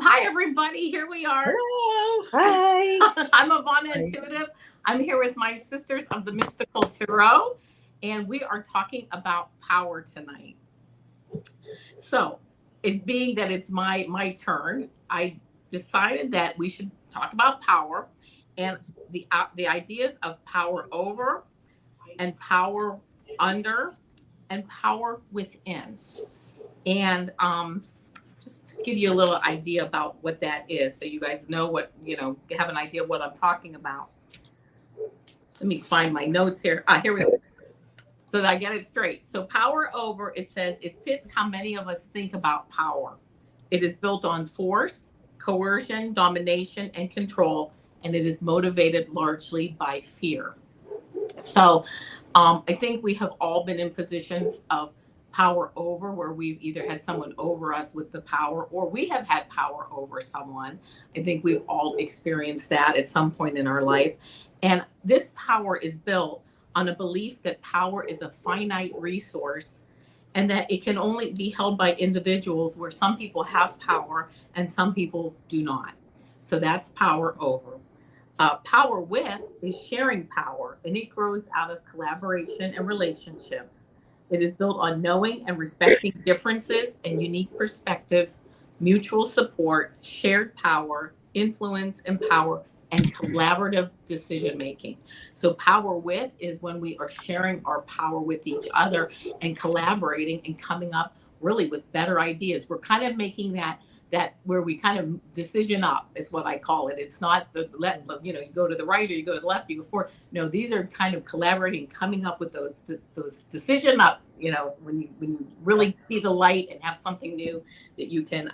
Hi, everybody. Here we are. Hello. Hi. I'm Ivana Hi. Intuitive. I'm here with my sisters of the Mystical Tarot, and we are talking about power tonight. So, it being that it's my turn, I decided that we should talk about power and the ideas of power over and power under and power within. And just to give you a little idea about what that is, so you guys know what, have an idea what I'm talking about. Let me find my notes here. Here we go. So that I get it straight. So power over, it says it fits how many of us think about power. It is built on force, coercion, domination, and control, and it is motivated largely by fear. So I think we have all been in positions of power over where we've either had someone over us with the power or we have had power over someone. I think we've all experienced that at some point in our life. And this power is built on a belief that power is a finite resource and that it can only be held by individuals where some people have power and some people do not. So that's power over. Power with is sharing power, and it grows out of collaboration and relationships. It is built on knowing and respecting differences and unique perspectives, mutual support, shared power, influence and power, and collaborative decision making. So, power with is when we are sharing our power with each other and collaborating and coming up really with better ideas. We're kind of making that where we kind of decision up is what I call it. It's not you go to the right or you go to the left, you go forward. No, these are kind of collaborating, coming up with those decision up. When you really see the light and have something new that you can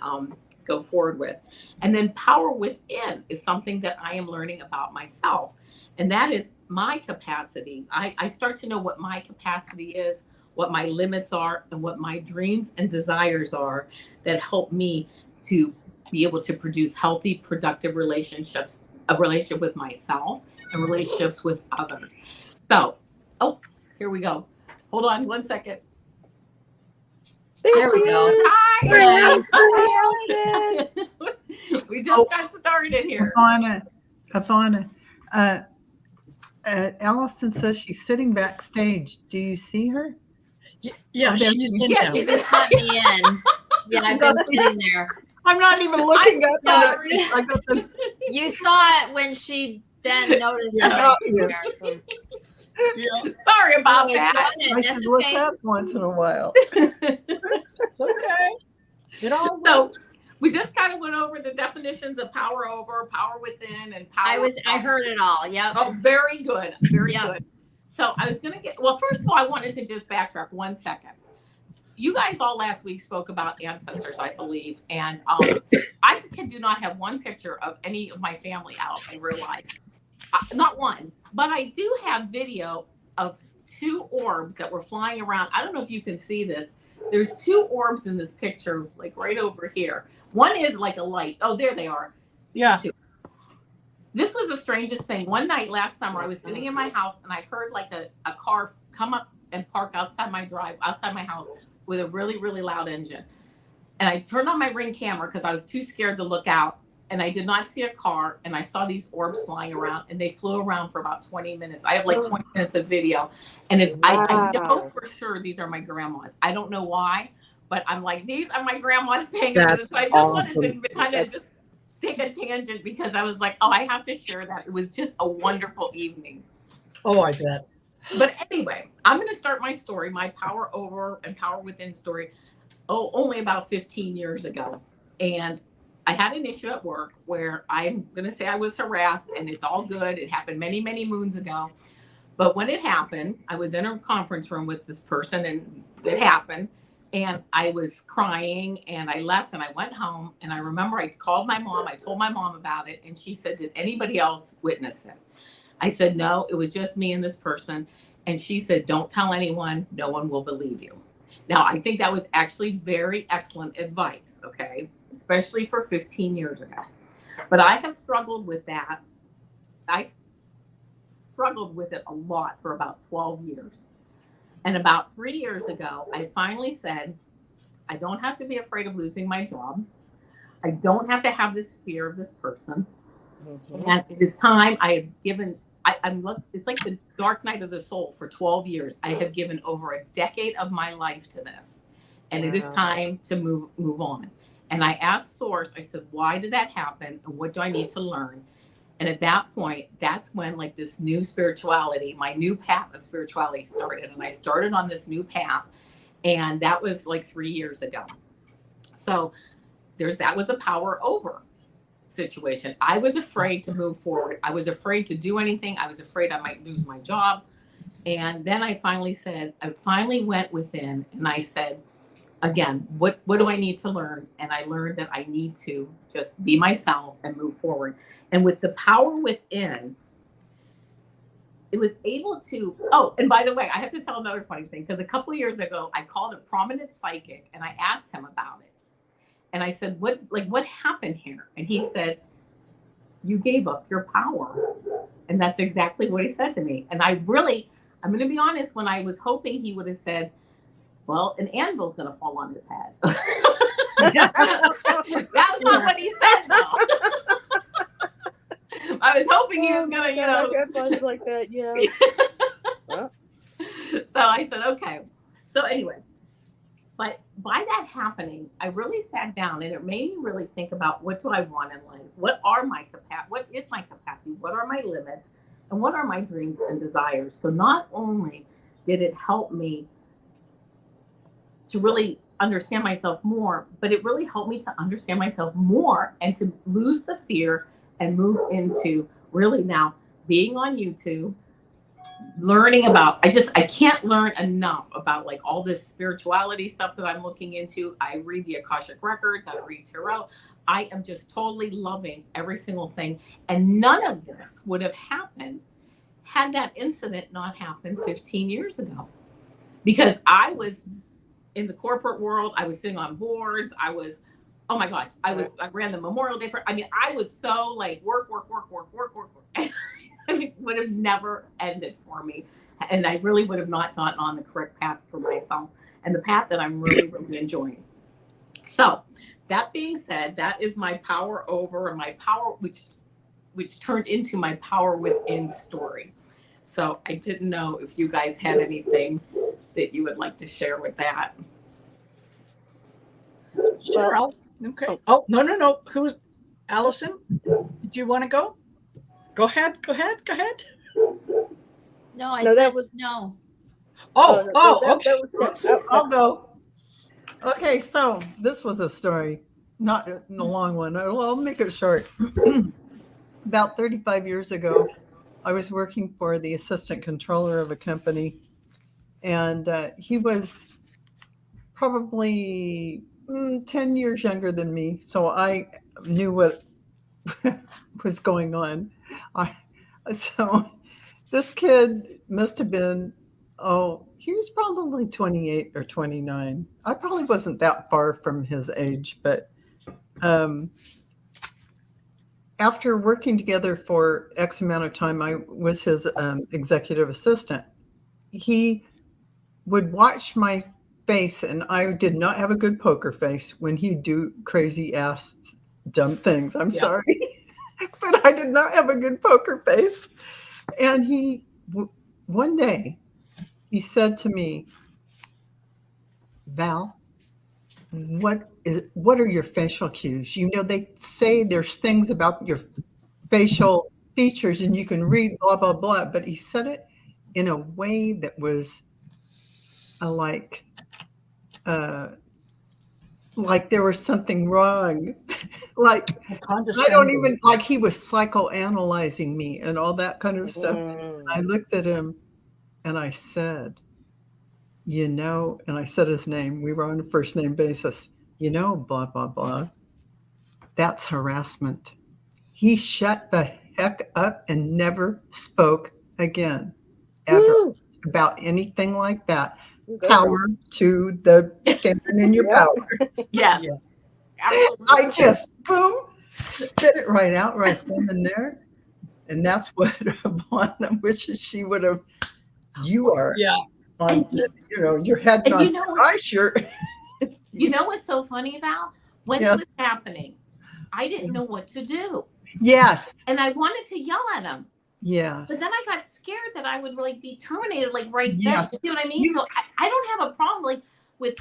go forward with. And then power within is something that I am learning about myself, and that is my capacity. I start to know what my capacity is, what my limits are, and what my dreams and desires are that help me to be able to produce healthy, productive relationships, a relationship with myself and relationships with others. So, here we go. Hold on one second. There we go. Is. Hi. Hi, Allison. We just got started here. Ivana. Allison says she's sitting backstage. Do you see her? Yeah, she's she just let me in. Yeah, I've been sitting there. I'm not even looking up. You saw it when she then noticed. Yeah. Sorry about that. I should look up once in a while. It's okay. So we just kind of went over the definitions of power over, power within, and power. I heard it all. Yep. Oh, very good. Very good. So I was going to first of all, I wanted to just backtrack 1 second. You guys all last week spoke about ancestors, I believe. And I do not have one picture of any of my family out in real life. Not one. But I do have video of 2 orbs that were flying around. I don't know if you can see this. There's 2 orbs in this picture, like right over here. One is like a light. Oh, there they are. Yeah. This was the strangest thing. One night last summer, I was sitting in my house and I heard like a car come up and park outside my house with a really, really loud engine. And I turned on my Ring camera because I was too scared to look out. And I did not see a car. And I saw these orbs flying around, and they flew around for about 20 minutes. I have like 20 minutes of video. And I know for sure these are my grandmas. I don't know why, but I'm like, these are my grandmas paying a visit. So I just wanted to kind of just take a tangent because I was like, I have to share that. It was just a wonderful evening. Oh, I bet. But anyway, I'm going to start my story, my power over and power within story, only about 15 years ago. And I had an issue at work where I'm going to say I was harassed, and it's all good. It happened many, many moons ago. But when it happened, I was in a conference room with this person, and it happened. And I was crying, and I left, and I went home. And I remember I called my mom. I told my mom about it. And she said, did anybody else witness it? I said, no, it was just me and this person. And she said, don't tell anyone. No one will believe you. Now, I think that was actually very excellent advice, okay, especially for 15 years ago. But I have struggled with that. I struggled with it a lot for about 12 years. And about 3 years ago, I finally said, I don't have to be afraid of losing my job. I don't have to have this fear of this person. Mhm. And it is time. I have given, it's like the dark night of the soul. For 12 years, I have given over a decade of my life to this. And it is Wow. time to move on. And I asked Source, I said, why did that happen? And what do I need to learn? And at that point, that's when like this new spirituality, my new path of spirituality started. And I started on this new path. And that was like 3 years ago. So that was a power over situation. I was afraid to move forward. I was afraid to do anything. I was afraid I might lose my job. And then I finally went within and I said, again, what do I need to learn? And I learned that I need to just be myself and move forward. And with the power within, it was able to, oh, and by the way, I have to tell another funny thing, because a couple of years ago, I called a prominent psychic and I asked him about it. And I said, what happened here? And he said, you gave up your power. And that's exactly what he said to me. And I'm going to be honest, when I was hoping he would have said, well, an anvil's going to fall on his head. That's not what he said, though. I was hoping he was going to, I got bugs like that, yeah. Well. So I said, okay. So anyway, but by that happening, I really sat down and it made me really think about, what do I want in life? What is my capacity? What are my limits? And what are my dreams and desires? So not only did it help me to really understand myself more, but it really helped me to understand myself more and to lose the fear and move into really now being on YouTube, learning about, I can't learn enough about like all this spirituality stuff that I'm looking into. I read the Akashic Records, I read Tarot. I am just totally loving every single thing. And none of this would have happened had that incident not happened 15 years ago. Because I was in the corporate world, I was sitting on boards, oh my gosh, I ran the Memorial Day. I was so like work. I mean, it would have never ended for me. And I really would have not gotten on the correct path for myself and the path that I'm really, really enjoying. So that being said, that is my power over and my power, which turned into my power within story. So I didn't know if you guys had anything that you would like to share with that. Sure. Okay. Oh, no. Who's Allison? Did you want to go? Go ahead. No, I No, said that was no. Okay. I'll go. Okay, so this was a story, not a long one. I'll make it short. About 35 years ago, I was working for the assistant controller of a company, and he was probably 10 years younger than me, so I knew what was going on. So this kid must have been, he was probably 28 or 29. I probably wasn't that far from his age, but after working together for X amount of time, I was his executive assistant. He would watch my face, and I did not have a good poker face when he'd do crazy ass dumb things. I'm sorry, but I did not have a good poker face. And one day, he said to me, Val, what are your facial cues? You know, they say there's things about your facial features and you can read blah, blah, blah. But he said it in a way that was like there was something wrong. Like, I don't even, like he was psychoanalyzing me and all that kind of stuff. I looked at him and I said, and I said his name. We were on a first name basis. Blah, blah, blah. That's harassment. He shut the heck up and never spoke again, ever, about anything like that. Power to the standing in your power. Yes. I just, boom, spit it right out right then and there. And that's what Ivana wishes she would have. You are. Yeah. On, your head on. You know what's so funny, Val? When it was happening, I didn't know what to do. Yes. And I wanted to yell at him. Yes. But then I got scared that I would like be terminated like right then. Yes. You see what I mean? So I don't have a problem like with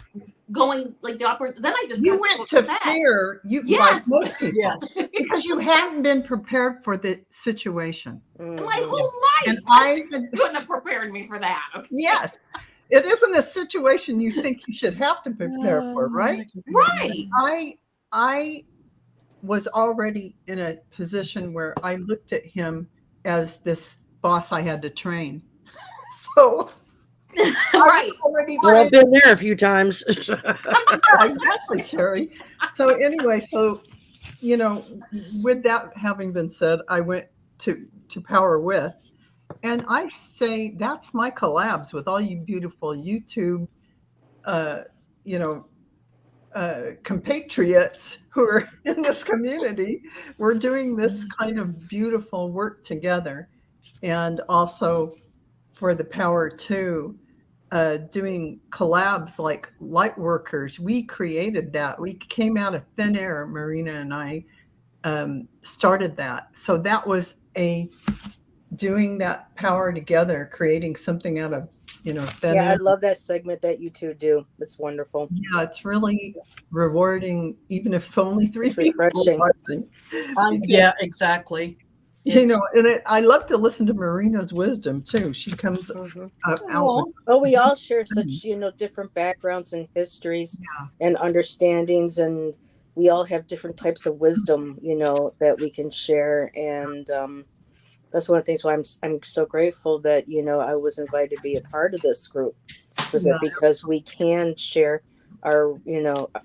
going like the opposite. Then I just You got went so to upset. fear, Yes. like most people, Yes. because you hadn't been prepared for the situation. And my whole life, And I had, couldn't have prepared me for that. Okay? yes, it isn't a situation you think you should have to prepare for, right? Right. I was already in a position where I looked at him as this boss I had to train. So Right. already Well, I've trained. been there a few times. Yeah, exactly, Sherry. So anyway, you know, with that having been said, I went to Power With, and I say that's my collabs with all you beautiful YouTube, you know, compatriots who are in this community. We're doing this kind of beautiful work together, and also for the Power 2. Doing collabs like Lightworkers. We created that. We came out of thin air. Marina and I started that. So that was doing that power together, creating something out of, you know, thin Yeah, I air. love that segment that you two do. It's wonderful. Yeah, it's really rewarding, even if only 3 It's people refreshing. are watching. Because, Yeah, exactly. you know, and I love to listen to Marina's wisdom too. She comes Mhm. out with, Oh, we all share such, different backgrounds and histories and understandings, and we all have different types of wisdom, that we can share. And that's one of the things why I'm so grateful that, I was invited to be a part of this group, was that because we can share our,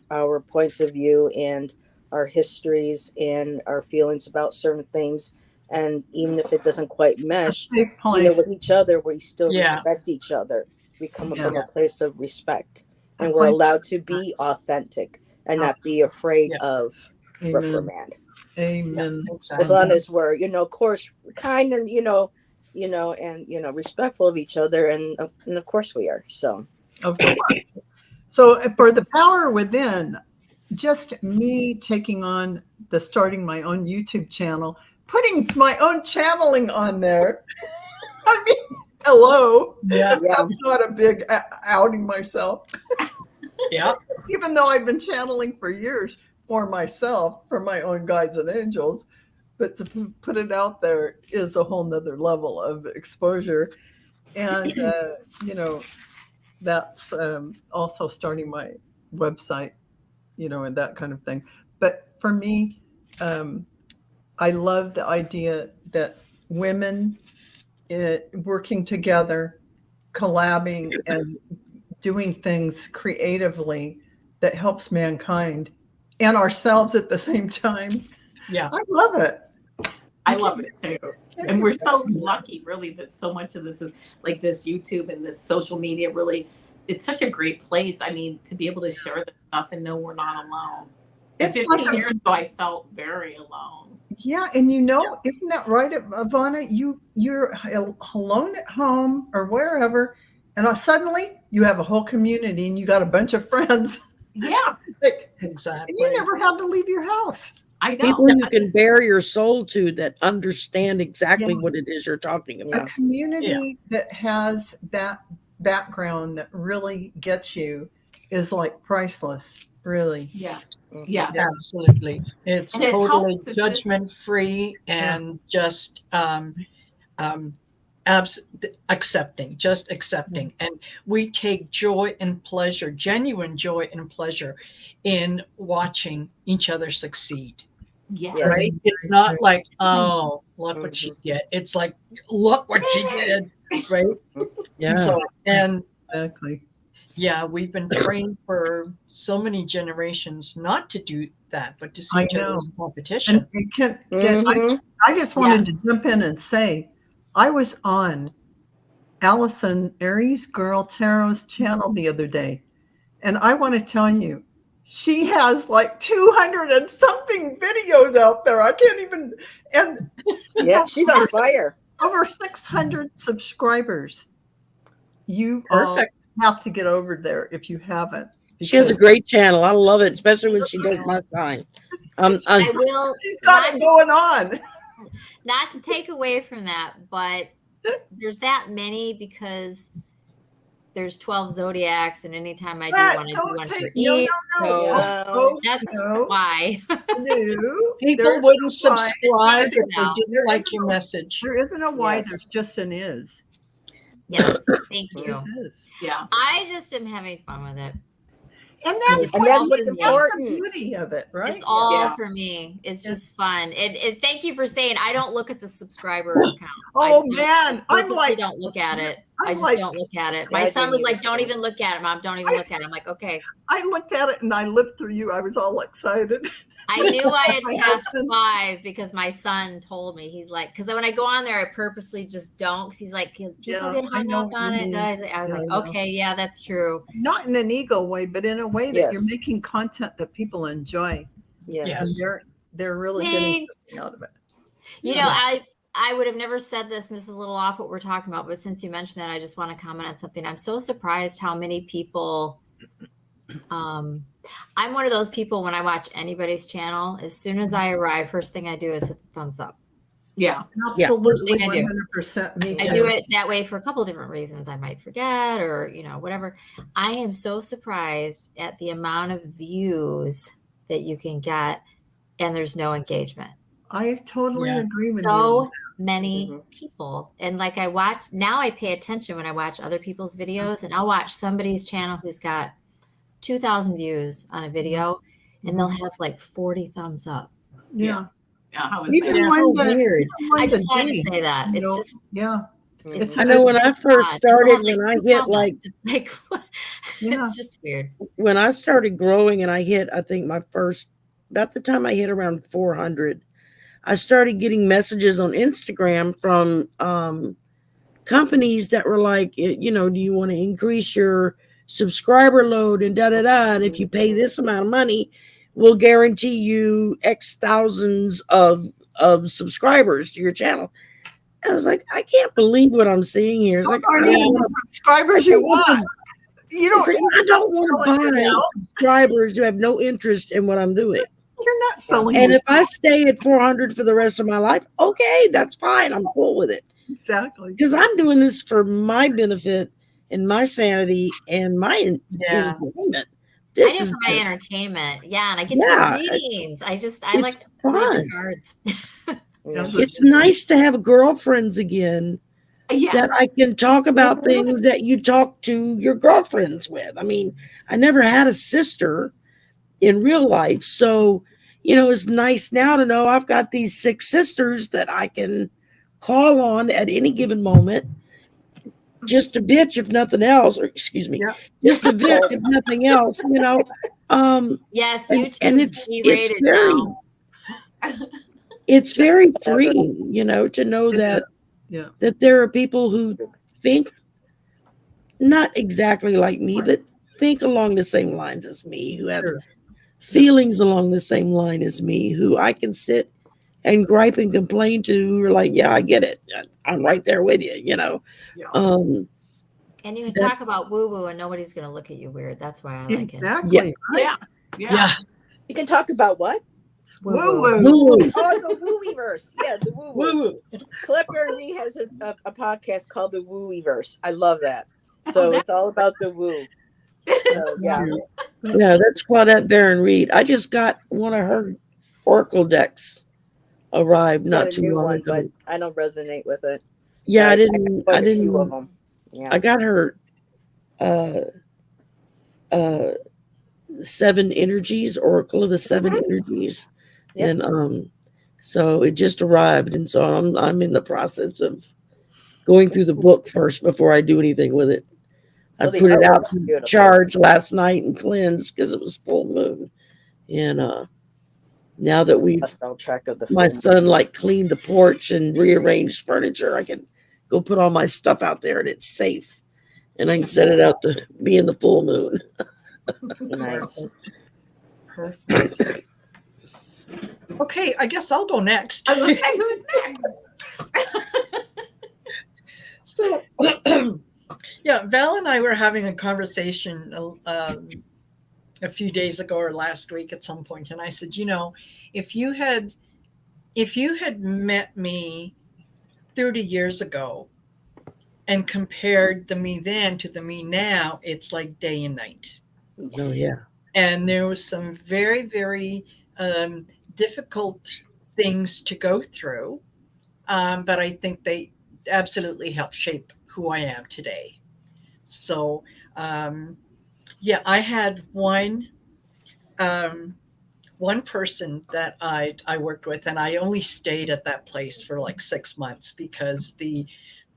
our points of view and our histories and our feelings about certain things. And even if it doesn't quite mesh, safe place. with each other, we still Yeah. respect each other. We come from Yeah. a place of respect, A and we're place- allowed to be authentic and not be afraid Yeah. of Amen. reprimand. Amen. Exactly. As long as we're, of course, kind and and respectful of each other, and of course we are. So Of course. So for the Power Within, just me taking on starting my own YouTube channel, putting my own channeling on there. I mean, hello. Yeah. That's not a big outing myself. Yeah. Even though I've been channeling for years for myself, for my own guides and angels, but to put it out there is a whole nother level of exposure. And, that's also starting my website, and that kind of thing. But for me, I love the idea that women working together, collabing and doing things creatively that helps mankind and ourselves at the same time. Yeah. I love it. I love it too. And we're so lucky, really, that so much of this is like this YouTube and this social media. Really, it's such a great place. I mean, to be able to share this stuff and know we're not alone. It's 15 like years ago, I felt very alone. Yeah, and isn't that right, Ivana? You're alone at home or wherever, and suddenly you have a whole community and you got a bunch of friends. Yeah, Exactly. And you never had to leave your house. I know. People you can bare your soul to that understand exactly Yeah. what it is you're talking A about. community that has that background that really gets you is like priceless, really. Yes. Yes. Absolutely. It's And it totally helps to just- judgment free and just accepting, just accepting. And we take joy and pleasure, genuine joy and pleasure in watching each other succeed. Yes. Yes. Right? It's not like, oh, look what she did. It's like, look what she did. Right. Yeah. So, and Exactly. yeah, we've been trained for so many generations not to do that, but to see I each other know. as competition. And I just wanted Yes. to jump in and say, I was on Allison Aries Girl Tarot's channel the other day, and I want to tell you, she has like 200 and something videos out there. I can't even, and Yeah, she's on fire. over 600 subscribers. You Perfect. all have to get over there if you haven't. She has a because great channel. I love it, especially when she does my sign. I will She's got it going on. not to take away from that, but there's that many because there's 12 zodiacs, and anytime I do But one, I do don't one for take each. no. So Oh, that's no. why. No, People there's wouldn't no why. subscribe if they Now. didn't There like is your no- message. There isn't a why. Yes. There's just an is. Yeah, thank It you. just is. Yeah. I just am having fun with it. And that's And what that's that's what's the important. beauty of it, right? It's all Yeah. for me. It's Yeah. just fun. And thank you for saying I don't look at the subscriber count. Oh, I man, I'm purposely like- don't look at it. I I'm just like- don't look at it. Yeah, My I son don't was either. like, "Don't even look at it, Mom. Don't even look at it." I'm like, "Okay." I looked at it and I lived through you. I was all excited. I knew I had My passed husband- 5 because my son told me. He's like, because when I go on there, I purposely just don't. Because he's like, people Yeah, get I hung know up what on you it. mean. And I was Yeah, like, I know. okay, yeah, that's true. Not in an ego way, but in a way that Yes. you're making content that people enjoy. Yes. Yes. And they're really getting Thanks. something out of it. You know, Yeah. I would have never said this, and this is a little off what we're talking about, but since you mentioned that, I just want to comment on something. I'm so surprised how many people. I'm one of those people when I watch anybody's channel, as soon as I arrive, first thing I do is hit the thumbs up. Yeah. Absolutely, First thing I do. 100% me too. I do it that way for a couple of different reasons. I might forget or, whatever. I am so surprised at the amount of views that you can get and there's no engagement. I totally Yeah. agree with you. So many Mhm. people. And like now I pay attention when I watch other people's videos, and I'll watch somebody's channel who's got 2,000 views on a video and they'll have like 40 thumbs up. Yeah. Yeah. How is Even that? when So the, weird. even when I the just wanted Jimmy, to say that. It's you know, just, yeah. it's I I know when I first odd. started, I'm like, when I who hit comments? like It's like, what? Yeah. It's just weird. when I started growing and I hit, I think my first, about the time I hit around 400, I started getting messages on Instagram from companies that were like, do you want to increase your subscriber load and da da da? And if you pay this amount of money, we'll guarantee you X thousands of subscribers to your channel. I was like, I can't believe what I'm seeing here. It's Those like, aren't even the subscribers you want. You don't. It's like, I don't want to buy yourself. subscribers who have no interest in what I'm doing. You're not selling And if yourself. I stay at 400 for the rest of my life, okay, that's fine. I'm cool with it Exactly. because I'm doing this for my benefit and my sanity and my Yeah. enjoyment. I This do it is for my just- entertainment. Yeah. And I get Yeah, to do readings. I it's like to read fun. the cards. Yes. It's nice to have girlfriends again Yes. that I can talk about things that you talk to your girlfriends with. I mean, I never had a sister in real life. So, it's nice now to know I've got these 6 sisters that I can call on at any given moment. Just a bitch, if nothing else, or excuse me, Yeah. just a bitch, if nothing else, Yes. And- YouTube's and it's G-rated very- now. it's very freeing, to know that Yeah. that there are people who think not exactly like me, but think along the same lines as me, who have Sure. feelings along the same line as me, who I can sit and gripe and complain to, who are like, yeah, I get it. I'm right there with you, Yeah. And you can That- talk about woo woo and nobody's going to look at you weird. That's why I like it. Exactly. Right. Yeah. Yeah. Yeah. You can talk about what? Woo Woo-woo. woo. Woo. Oh, the Wooeyverse. Yeah, the Woo Woo. Woo. Clipper and me has a podcast called the Wooeyverse. I love that. So that's it's all about the woo. So yeah. Yeah, that's Claudette Barron Reed. I just got one of her Oracle decks arrived Got not a too new long one, ago. but I don't resonate with it. Yeah, I got didn't. quite I a few of didn't. them. Yeah. I got her 7 energies, Oracle of the 7 energies, Yep. and so it just arrived, and so I'm in the process of going through the book first before I do anything with it. I Well, the put it out artwork's to beautiful. charge last night and cleanse because it was full moon, and now that we've Lost all track of the my film. son like cleaned the porch and rearranged furniture, I can go put all my stuff out there and it's safe, and I can set it out to be in the full moon. Nice. Okay, I guess I'll go next. Okay, who's next? So, yeah, Val and I were having a conversation a few days ago or last week at some point, and I said, you know, if you had met me 30 years ago and compared the me then to the me now, it's like day and night. Oh yeah. And there was some very, very difficult things to go through, but I think they absolutely helped shape who I am today. So yeah, I had one person that I worked with, and I only stayed at that place for like 6 months because the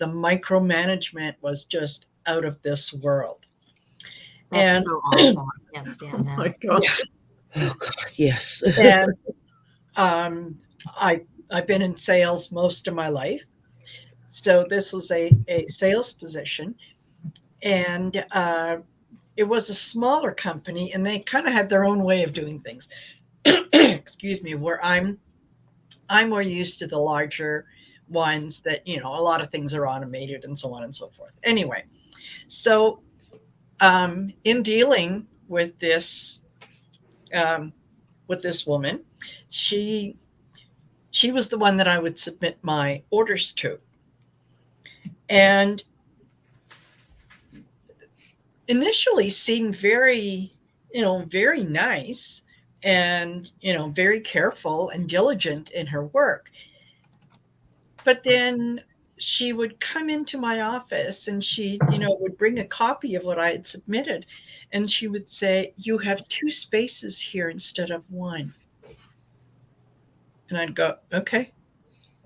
micromanagement was just out of this world. That's And so awful. I can't stand Oh that. my God. Oh God, yes. and I've been in sales most of my life, so this was a sales position, and it was a smaller company, and they kind of had their own way of doing things. Excuse me, where I'm more used to the larger ones that, you know, a lot of things are automated and so on and so forth. Anyway, so in dealing with this woman, she was the one that I would submit my orders to, and initially seemed very, you know, very nice and, you know, very careful and diligent in her work. But then she would come into my office and she, you know, would bring a copy of what I had submitted, and she would say, "You have 2 spaces here instead of 1." And I'd go, "Okay."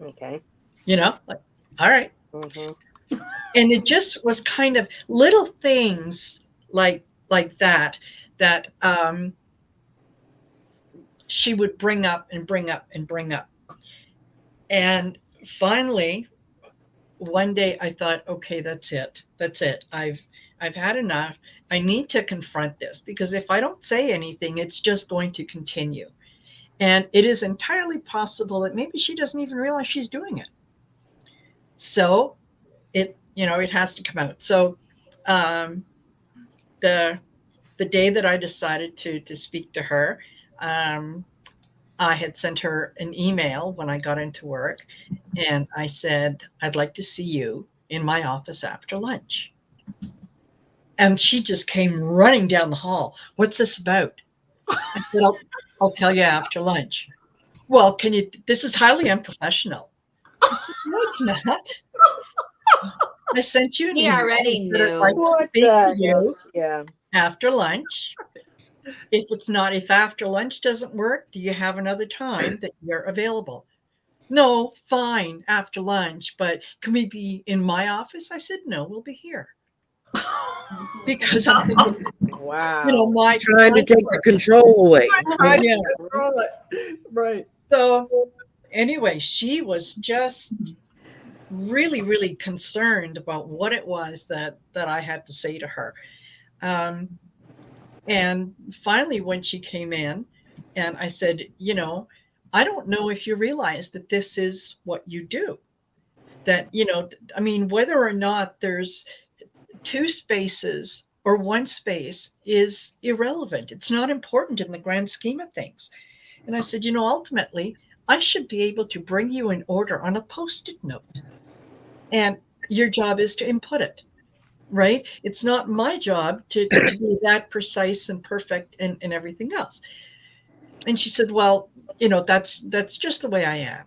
Okay. You know, like, all right. Mm-hmm. And it just was kind of little things like that she would bring up and bring up and bring up. And finally, one day I thought, okay, that's it. I've had enough. I need to confront this, because if I don't say anything, it's just going to continue. And it is entirely possible that maybe she doesn't even realize she's doing it. So it, you know, it has to come out. So the day that I decided to speak to her, I had sent her an email when I got into work, and I said, "I'd like to see you in my office after lunch." And she just came running down the hall. "What's this about?" I said, I'll tell you after lunch." "Well, this is highly unprofessional." I said, "No, it's not. I sent you an He email already that I'd knew. like to What speak to the you hell? Yeah. after lunch. If after lunch doesn't work, do you have another time that you're available?" "No, fine, after lunch, but can we be in my office?" I said, "No, we'll be here." Because I'm thinking, Wow. you know, my Trying to take the control away. Right. Yeah. Control it. Right. So anyway, she was just really, really concerned about what it was that I had to say to her. And finally, when she came in, and I said, "You know, I don't know if you realize that this is what you do. That, you know, I mean, whether or not there's 2 spaces or 1 space is irrelevant. It's not important in the grand scheme of things." And I said, "You know, ultimately, I should be able to bring you an order on a Post-it note, and your job is to input it, right? It's not my job to be that precise and perfect and everything else." And she said, "Well, you know, that's just the way I am.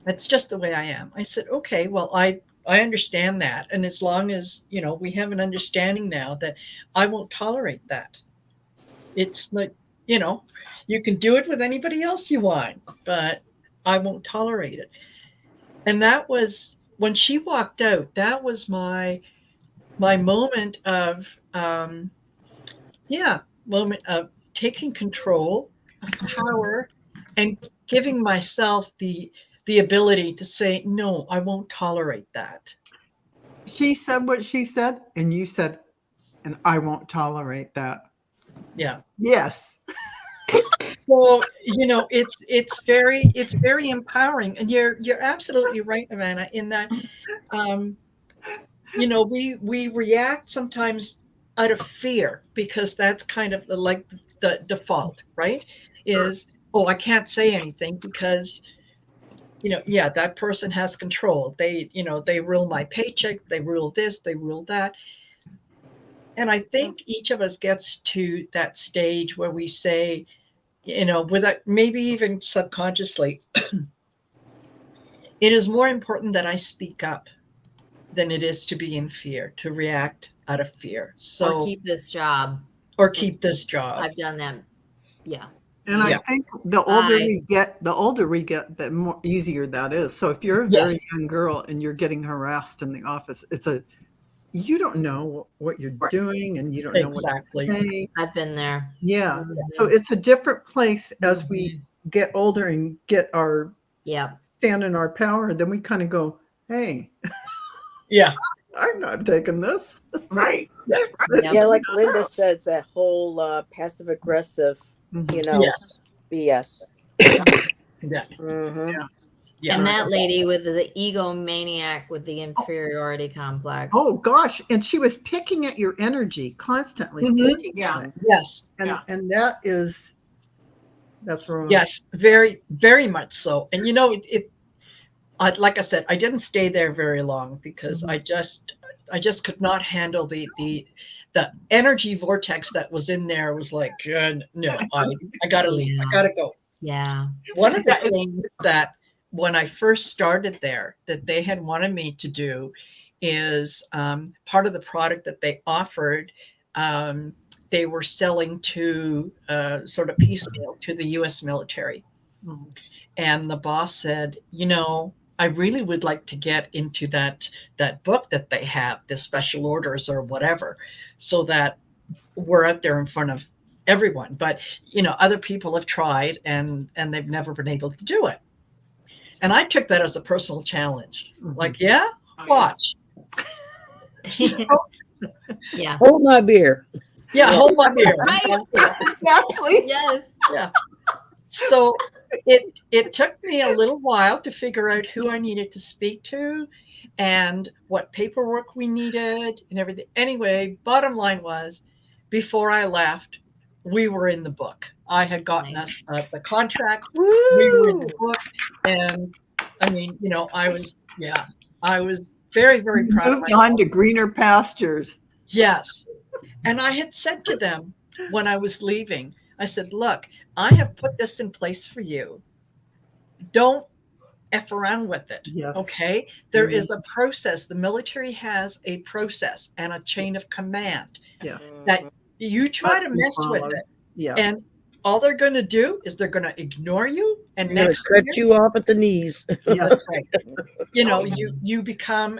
That's just the way I am." I said, "Okay, well, I understand that. And as long as, you know, we have an understanding now that I won't tolerate that. It's like, you know, you can do it with anybody else you want, but I won't tolerate it." And that was when she walked out, that was my moment of, moment of taking control of power and giving myself the ability to say, "No, I won't tolerate that." She said what she said, and you said, "And I won't tolerate that." Yeah. Yes. So, you know, it's very empowering, and you're absolutely right, Ivana, in that, you know, we react sometimes out of fear, because that's kind of like the default, right? Is, oh, I can't say anything because, yeah, that person has control. They, they rule my paycheck, they rule this, they rule that. And I think each of us gets to that stage where we say, without maybe even subconsciously, it is more important that I speak up than it is to be in fear, to react out of fear. So, or keep this job. this job. I've done that. Yeah. And Yeah. I think the older we get, the more easier that is. So if you're a very Yes. young girl and you're getting harassed in the office, you don't know what you're Right. doing, and you don't know Exactly. what to say. I've been there. Yeah. So it's a different place as we get older and get our Yeah. stand in our power. Then we kind of go, hey, Yeah. I'm not taking this. Right. Yeah, like Linda says, that whole passive aggressive, Mhm. Yes. BS. Yeah. Mhm. Yeah. And that lady with the egomaniac with the inferiority complex. Oh gosh. And she was picking at your energy constantly. Mhm. Picking Yeah. at it. Yes. And, Yeah. and that's wrong. Yes. Very, very much so. And like I said, I didn't stay there very long because Mhm. I just could not handle the energy vortex that was in there. Was like, no, I gotta leave. I gotta go. Yeah. One of the Yeah, things that when I first started there that they had wanted me to do is part of the product that they offered. They were selling to sort of piecemeal to the U.S. military. Mhm. And the boss said, I really would like to get into that book that they have, the special orders or whatever, so that we're out there in front of everyone. But, other people have tried and they've never been able to do it. And I took that as a personal challenge. Mhm. Like, yeah, Oh, yeah. watch. Yeah. Hold my beer. Yeah, hold my beer. Right. Exactly. Yes. Yeah. So it took me a little while to figure out who I needed to speak to and what paperwork we needed and everything. Anyway, bottom line was, before I left, we were in the book. I had gotten us the contract. We were in the book. And I mean, I was very, very proud of Moved myself. on to greener pastures. Yes. And I had said to them when I was leaving, I said, look, I have put this in place for you. Don't F around with it. Yes. Okay. There is a process. The military has a process and a chain of command Yes. that you try to Must be mess with followed. it. Yeah. And all they're going to do is they're going to ignore you. And They're gonna next cut year, you off at the knees. Yes. that's right. You become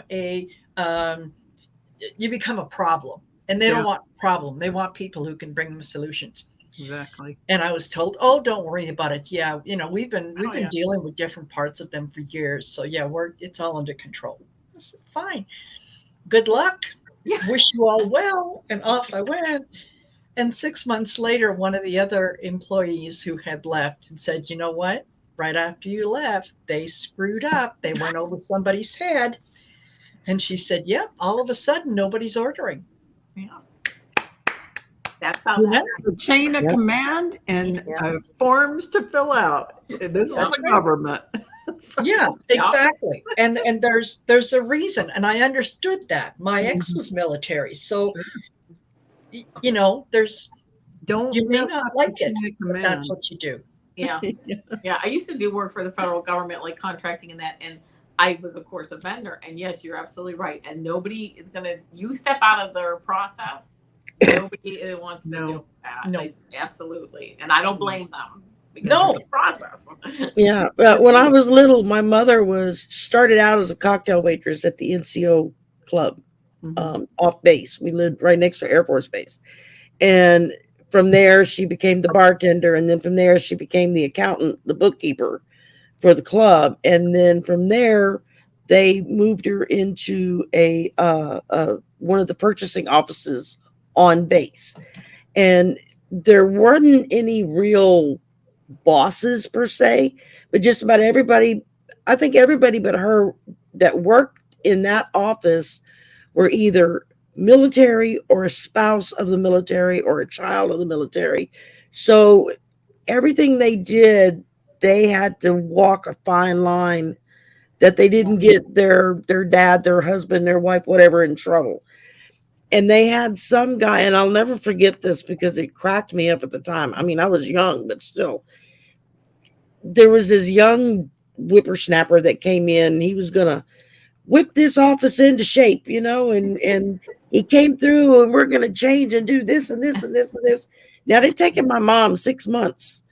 a problem. And they don't want problem. They want people who can bring them solutions. Exactly. And I was told, oh, don't worry about it. Yeah, we've been yeah. dealing with different parts of them for years. So yeah, it's all under control. I said, fine. Good luck. Yeah. Wish you all well. And off I went. And 6 months later, one of the other employees who had left and said, you know what? Right after you left, they screwed up. They went over somebody's head. And she said, yep, all of a sudden, nobody's ordering. Yeah. That's how Yeah. The chain of command and forms to fill out. This is That's the right. government. So- Yeah, exactly. And there's a reason. And I understood that. My ex was military. So, there's, Don't you may mess not up like the it, chain of but command. that's what you do. Yeah. Yeah. I used to do work for the federal government, like contracting and that. And I was, of course, a vendor. And yes, you're absolutely right. And nobody is you step out of their process. Nobody wants to No. do that. No. Absolutely. And I don't blame them. Because No. it's a process. Yeah. When I was little, my mother started out as a cocktail waitress at the NCO club off base. We lived right next to Air Force Base. And from there, she became the bartender. And then from there, she became the accountant, the bookkeeper for the club. And then from there, they moved her into one of the purchasing offices on base. And there weren't any real bosses per se, but just about everybody, I think everybody but her that worked in that office were either military or a spouse of the military or a child of the military. So everything they did, they had to walk a fine line that they didn't get their dad, their husband, their wife, whatever, in trouble. And they had some guy, and I'll never forget this because it cracked me up at the time. I mean, I was young, but still. There was this young whippersnapper that came in. He was going to whip this office into shape, you know, and he came through, and we're going to change and do this and this and this and this. Now, they'd taken my mom 6 months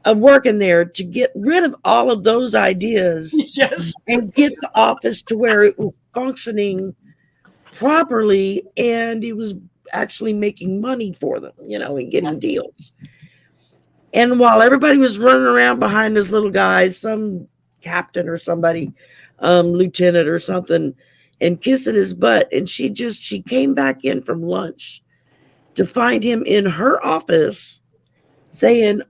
of working there to get rid of all of those ideas Yes. and get the office to where it was functioning properly, and it was actually making money for them, you know, and getting deals. And while everybody was running around behind this little guy, some captain or somebody, lieutenant or something, and kissing his butt, and she came back in from lunch to find him in her office saying,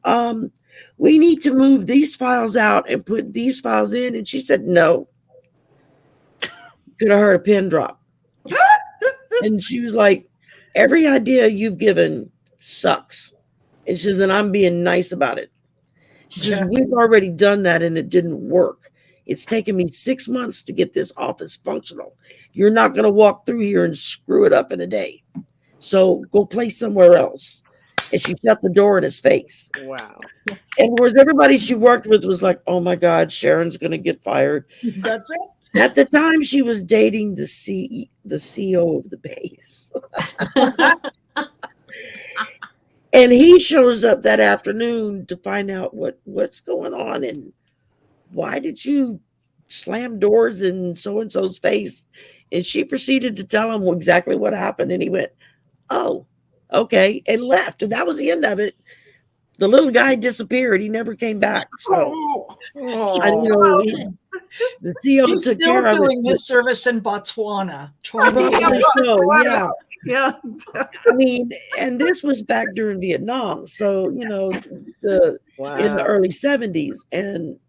we need to move these files out and put these files in. And she said, no. Could have heard a pin drop. And she was like, every idea you've given sucks. And she says, and I'm being nice about it. She says, we've already done that and it didn't work. It's taken me 6 months to get this office functional. You're not going to walk through here and screw it up in a day. So go play somewhere else. And she shut the door in his face. Wow. And whereas everybody she worked with was like, oh my God, Sharon's going to get fired. That's it. At the time, she was dating the CEO of the base. And he shows up that afternoon to find out what's going on and why did you slam doors in so-and-so's face? And she proceeded to tell him exactly what happened. And he went, oh, okay, and left. And that was the end of it. The little guy disappeared. He never came back. So I know the CEO He's took still care of doing it. his service in Botswana. Trying to Probably so, yeah. Yeah. I mean, and this was back during Vietnam. So, you know, in the early 70s. And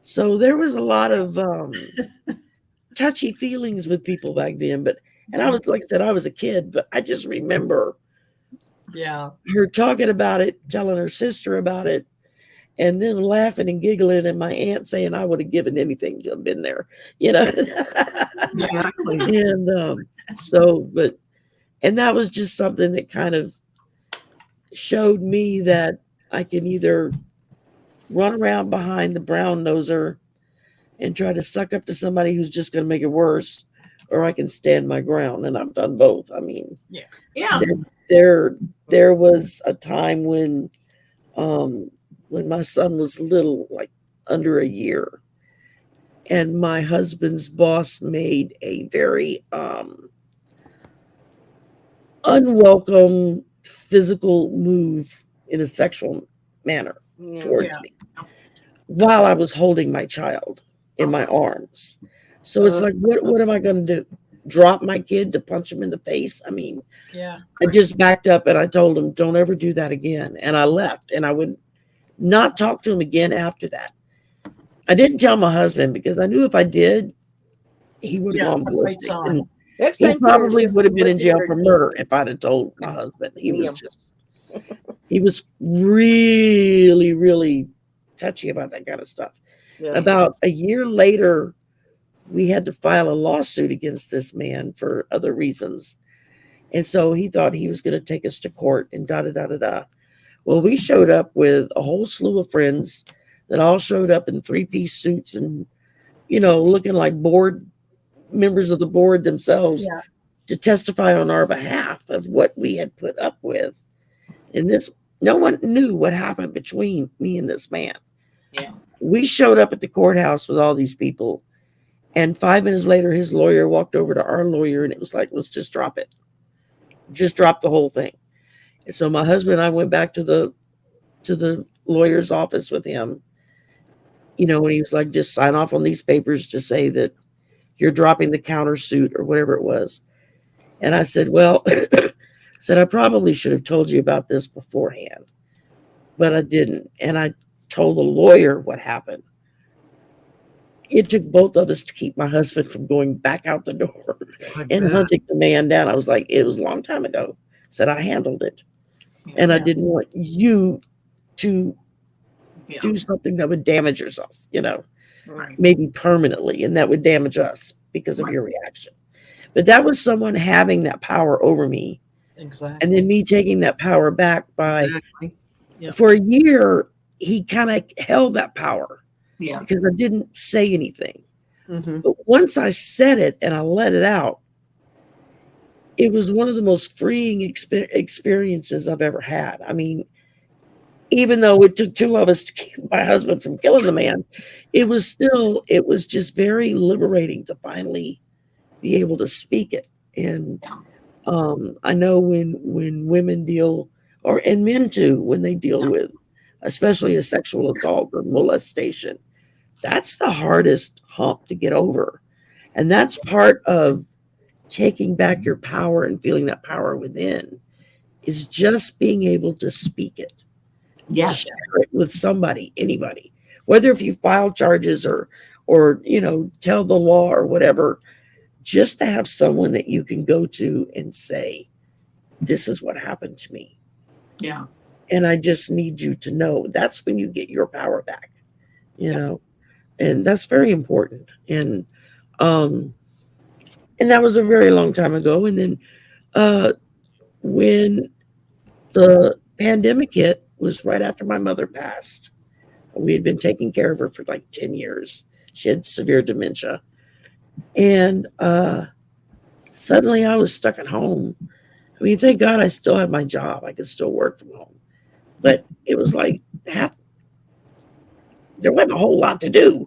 so there was a lot of touchy feelings with people back then. And I was, like I said, I was a kid, but I just remember her talking about it, telling her sister about it, and then laughing and giggling, and my aunt saying I would have given anything to have been there, you know. Exactly. And that was just something that kind of showed me that I can either run around behind the brown noser and try to suck up to somebody who's just going to make it worse, or I can stand my ground, and I've done both. I mean, there was a time when my son was little, like under a year, and my husband's boss made a very unwelcome physical move in a sexual manner towards me while I was holding my child in my arms. So it's like, what am I going to do? Drop my kid to punch him in the face? I mean, I just backed up and I told him, don't ever do that again. And I left, and I would not talk to him again after that. I didn't tell my husband because I knew if I did, he would have gone ballistic. He probably would have been in jail for murder if I'd have told my husband. He was really, really touchy about that kind of stuff. Yeah. About a year later, we had to file a lawsuit against this man for other reasons. And so he thought he was going to take us to court and da-da-da-da-da. Well, we showed up with a whole slew of friends that all showed up in 3-piece suits and, you know, looking like members of the board themselves to testify on our behalf of what we had put up with. And no one knew what happened between me and this man. Yeah. We showed up at the courthouse with all these people, and 5 minutes later, his lawyer walked over to our lawyer, and it was like, let's just drop it. Just drop the whole thing. And so my husband and I went back to the lawyer's office with him, you know, and he was like, just sign off on these papers to say that you're dropping the countersuit or whatever it was. And I said, well, I probably should have told you about this beforehand, but I didn't. And I told the lawyer what happened. it took both of us to keep my husband from going back out the door I and bet. hunting the man down. I was like, it was a long time ago. Said I handled it. And I Yeah. didn't want you to Yeah. do something that would damage yourself, Right. maybe permanently, and that would damage us because of Right. your reaction. But that was someone having that power over me, Exactly. and then me taking that power back by, Exactly. Yeah. for a year, he kind of held that power Yeah. because I didn't say anything. Mhm. But once I said it and I let it out, it was one of the most freeing experiences I've ever had. I mean, even though it took two of us to keep my husband from killing the man, it was just very liberating to finally be able to speak it. And Yeah. I know when women deal, and men too, when they deal Yeah. with, especially a sexual assault or molestation, that's the hardest hump to get over. And that's part of taking back your power and feeling that power within, is just being able to speak it, Yes. share it with somebody, anybody, whether if you file charges or tell the law or whatever, just to have someone that you can go to and say, this is what happened to me, Yeah. and I just need you to know. That's when you get your power back, and that's very important. And that was a very long time ago. And then when the pandemic hit, was right after my mother passed. We had been taking care of her for like 10 years. She had severe dementia. And suddenly I was stuck at home. I mean, thank God I still have my job. I could still work from home. But it was like there wasn't a whole lot to do.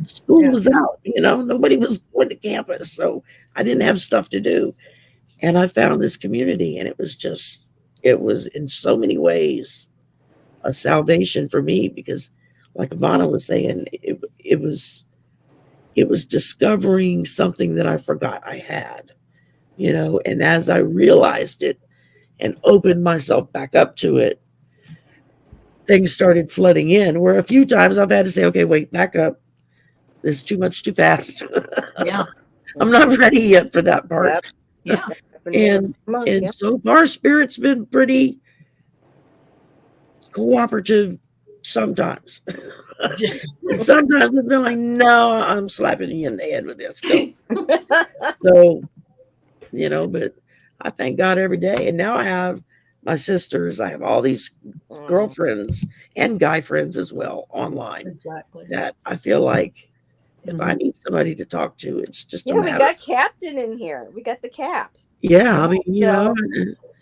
School Yeah. was out, nobody was going to campus. So I didn't have stuff to do. And I found this community, and it was in so many ways a salvation for me, because like Ivana was saying, it was discovering something that I forgot I had, and as I realized it and opened myself back up to it, things started flooding in, where a few times I've had to say, okay, wait, back up. There's too much too fast. Yeah. I'm not ready yet for that part. Yep. Yeah. And Yeah. so far, Spirit's been pretty cooperative sometimes. And sometimes it's been like, no, I'm slapping you in the head with this. No. So, but I thank God every day. And now I have my sisters, I have all these girlfriends and guy friends as well online, Exactly. that I feel like if I need somebody to talk to, it's just a Yeah, we matter. got Captain in here. We got the Cap. Yeah, I mean, So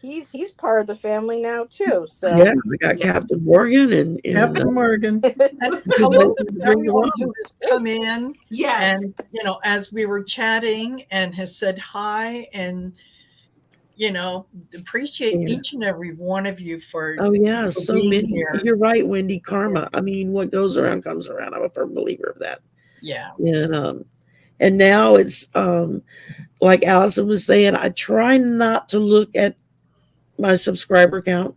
he's part of the family now too. So yeah, we got Captain Morgan and Captain Morgan. And hello to Bring the everyone love. who has come in Yes. and, as we were chatting, and has said hi, and, appreciate Yeah. each and every one of you for Oh yeah, for so being many. here. You're right, Wendy. Karma. I mean, what goes around comes around. I'm a firm believer of that. Yeah. And now it's like Allison was saying, I try not to look at my subscriber count.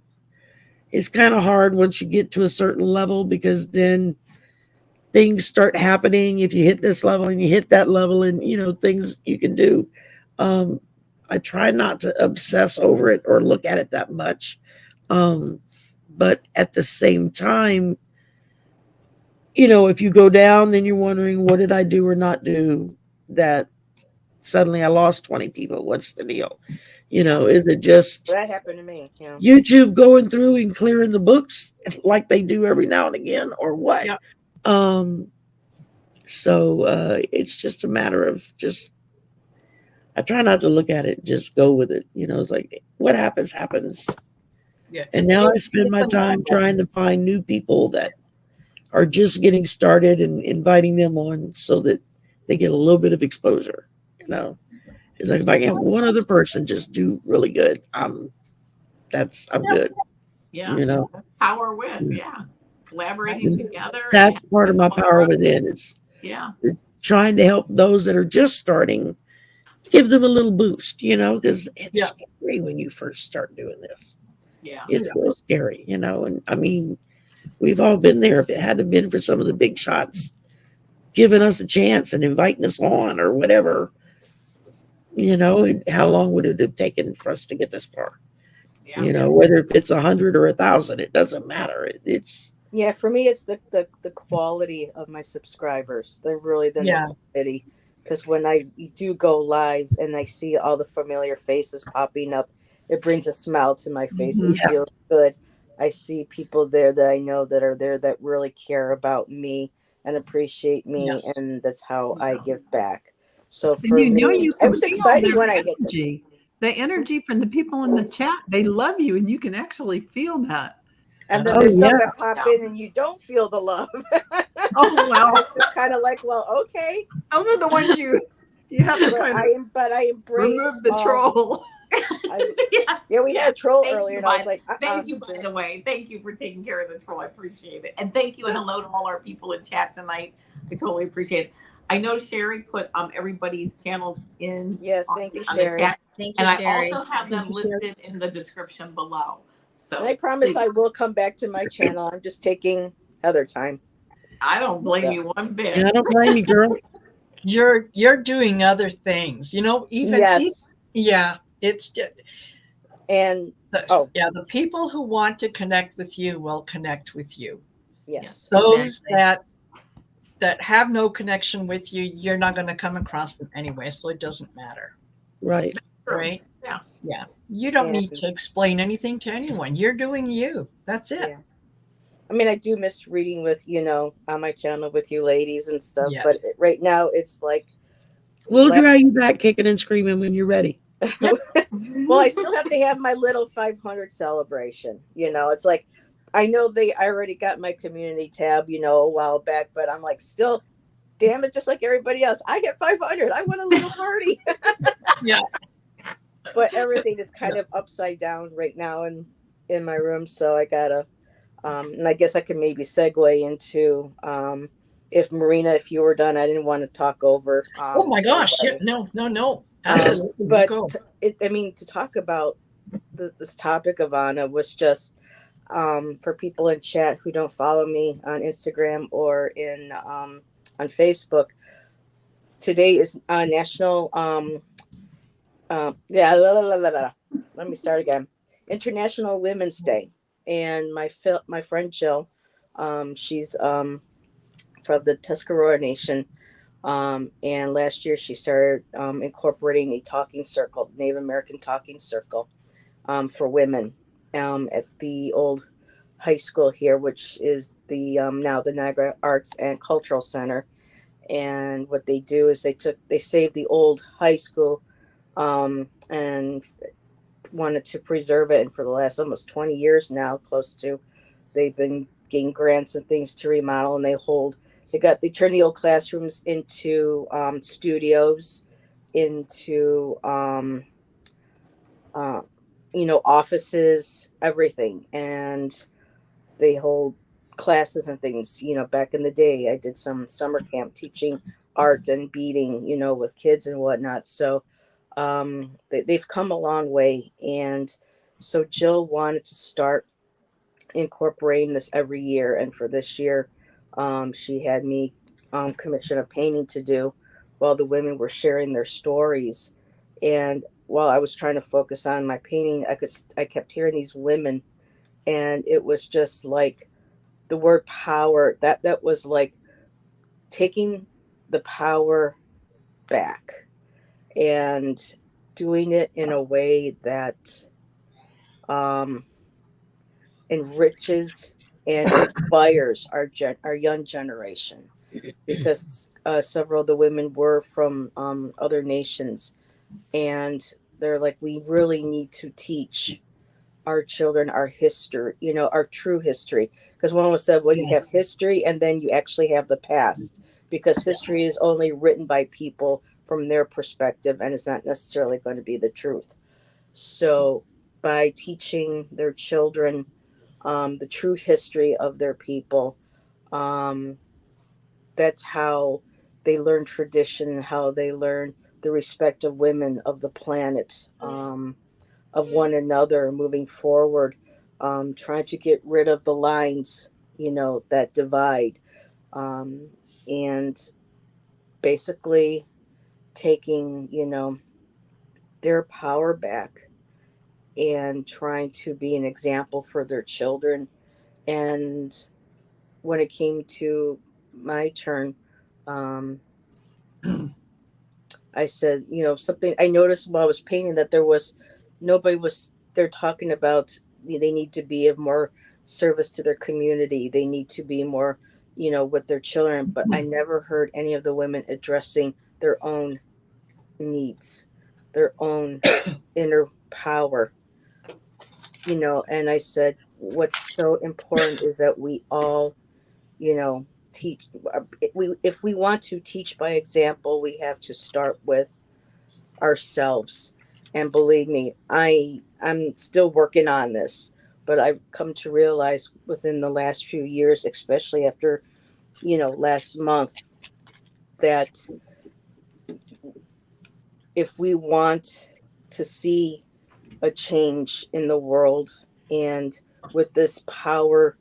It's kind of hard once you get to a certain level, because then things start happening. If you hit this level and you hit that level, and things you can do. I try not to obsess over it or look at it that much. But at the same time, if you go down, then you're wondering, what did I do or not do that suddenly I lost 20 people? What's the deal? Is it just that happened to me. Yeah. YouTube going through and clearing the books like they do every now and again, or what? Yep. So it's just a matter of I try not to look at it, just go with it. It's like, what happens, happens. Yeah. And now I spend my time trying to find new people that are just getting started and inviting them on, so that they get a little bit of exposure. It's like, if I can have one other person just do really good, I'm good. Yeah. That's power with. Yeah. Collaborating together. That's part of my that's power what- within, is Yeah. trying to help those that are just starting, give them a little boost, because it's scary when you first start doing this. Yeah. It's real scary, and I mean, we've all been there. If it hadn't been for some of the big shots giving us a chance and inviting us on or whatever. How long would it have taken for us to get this far? Yeah. Whether if it's 100 or 1,000, it doesn't matter. It's Yeah, for me, it's the quality of my subscribers. They're really the Yeah. quantity. Because when I do go live and I see all the familiar faces popping up, it brings a smile to my face. It Yeah. feels good. I see people there that I know that are there that really care about me and appreciate me, Yes. and that's how I give back. So And for me, you it can was feel exciting their when I hit them. energy. The energy from the people in the chat, they love you, and you can actually feel that. And then Oh, there's some yeah. that pop in and you don't feel the love. Oh, well. It's just kind of like, well, okay. Those are the ones you have to But kind of I embrace remove the all- troll. Yes. Yeah, we had a troll Thank earlier, you, and I was by- like, Thank you, by the way. Thank you for taking care of the troll. I appreciate it. And thank you and hello to all our people in chat tonight. I totally appreciate it. I know Sherry put everybody's channels in Yes, on, thank you, on the Sherry. chat. Thank you, And Sherry. I also have them Thank you, Sherry. listed in the description below. So And I promise please, I will come back to my channel. I'm just taking other time. I don't blame you one bit. I don't blame you, girl. You're doing other things, even Yes. yeah, it's just And the people who want to connect with you will connect with you. yes. Those Exactly. that have no connection with you, you're not going to come across them anyway, so it doesn't matter. Right. Right? Yeah. Yeah. You don't need And- to explain anything to anyone. You're doing you. That's it. Yeah. I mean, I do miss reading with, on my channel with you ladies and stuff. Yes. But right now it's like, We'll drag you back kicking and screaming when you're ready. well, I still have to have my little 500 celebration. It's like, I know I already got my community tab, a while back, but I'm like, still, damn it, just like everybody else, I get 500. I want a little party. Yeah. But everything is kind of upside down right now in my room. So I gotta, and I guess I can maybe segue into, if Marina, if you were done, I didn't want to talk over. Oh my gosh. Yeah, no. Absolutely. But Go. to talk about this topic, Ivana, was just for people in chat who don't follow me on Instagram or on Facebook. Today is National. Let me start again. International Women's Day, and my friend Jill, she's from the Tuscarora Nation. And last year she started incorporating a talking circle, Native American talking circle, for women at the old high school here, which is the now the Niagara Arts and Cultural Center. And what they do is they saved the old high school and wanted to preserve it. And for the last almost 20 years now, they've been getting grants and things to remodel, and they turn the old classrooms into studios, into offices, everything. And they hold classes and things. Back in the day, I did some summer camp teaching art and beading, with kids and whatnot. So they've come a long way. And so Jill wanted to start incorporating this every year. And for this year, she had me commission a painting to do while the women were sharing their stories. And while I was trying to focus on my painting, I kept hearing these women, and it was just like the word power. That was like taking the power back and doing it in a way that enriches and inspires our young generation, because several of the women were from other nations, and they're like, we really need to teach our children our history, our true history. Because one was said, well, you have history and then you actually have the past, because history is only written by people from their perspective, and it's not necessarily going to be the truth. So by teaching their children the true history of their people, that's how they learn tradition, how they learn the respect of women, of the planet, of one another moving forward, trying to get rid of the lines, that divide. And basically taking, their power back and trying to be an example for their children. And when it came to my turn, um, I said, something I noticed while I was painting that nobody was there talking about they need to be of more service to their community. They need to be more, with their children. But I never heard any of the women addressing their own needs, their own inner power, and I said, what's so important is that we all, teach. If we want to teach by example, we have to start with ourselves. And believe me, I'm still working on this, but I've come to realize within the last few years, especially after, last month, that if we want to see a change in the world and with this power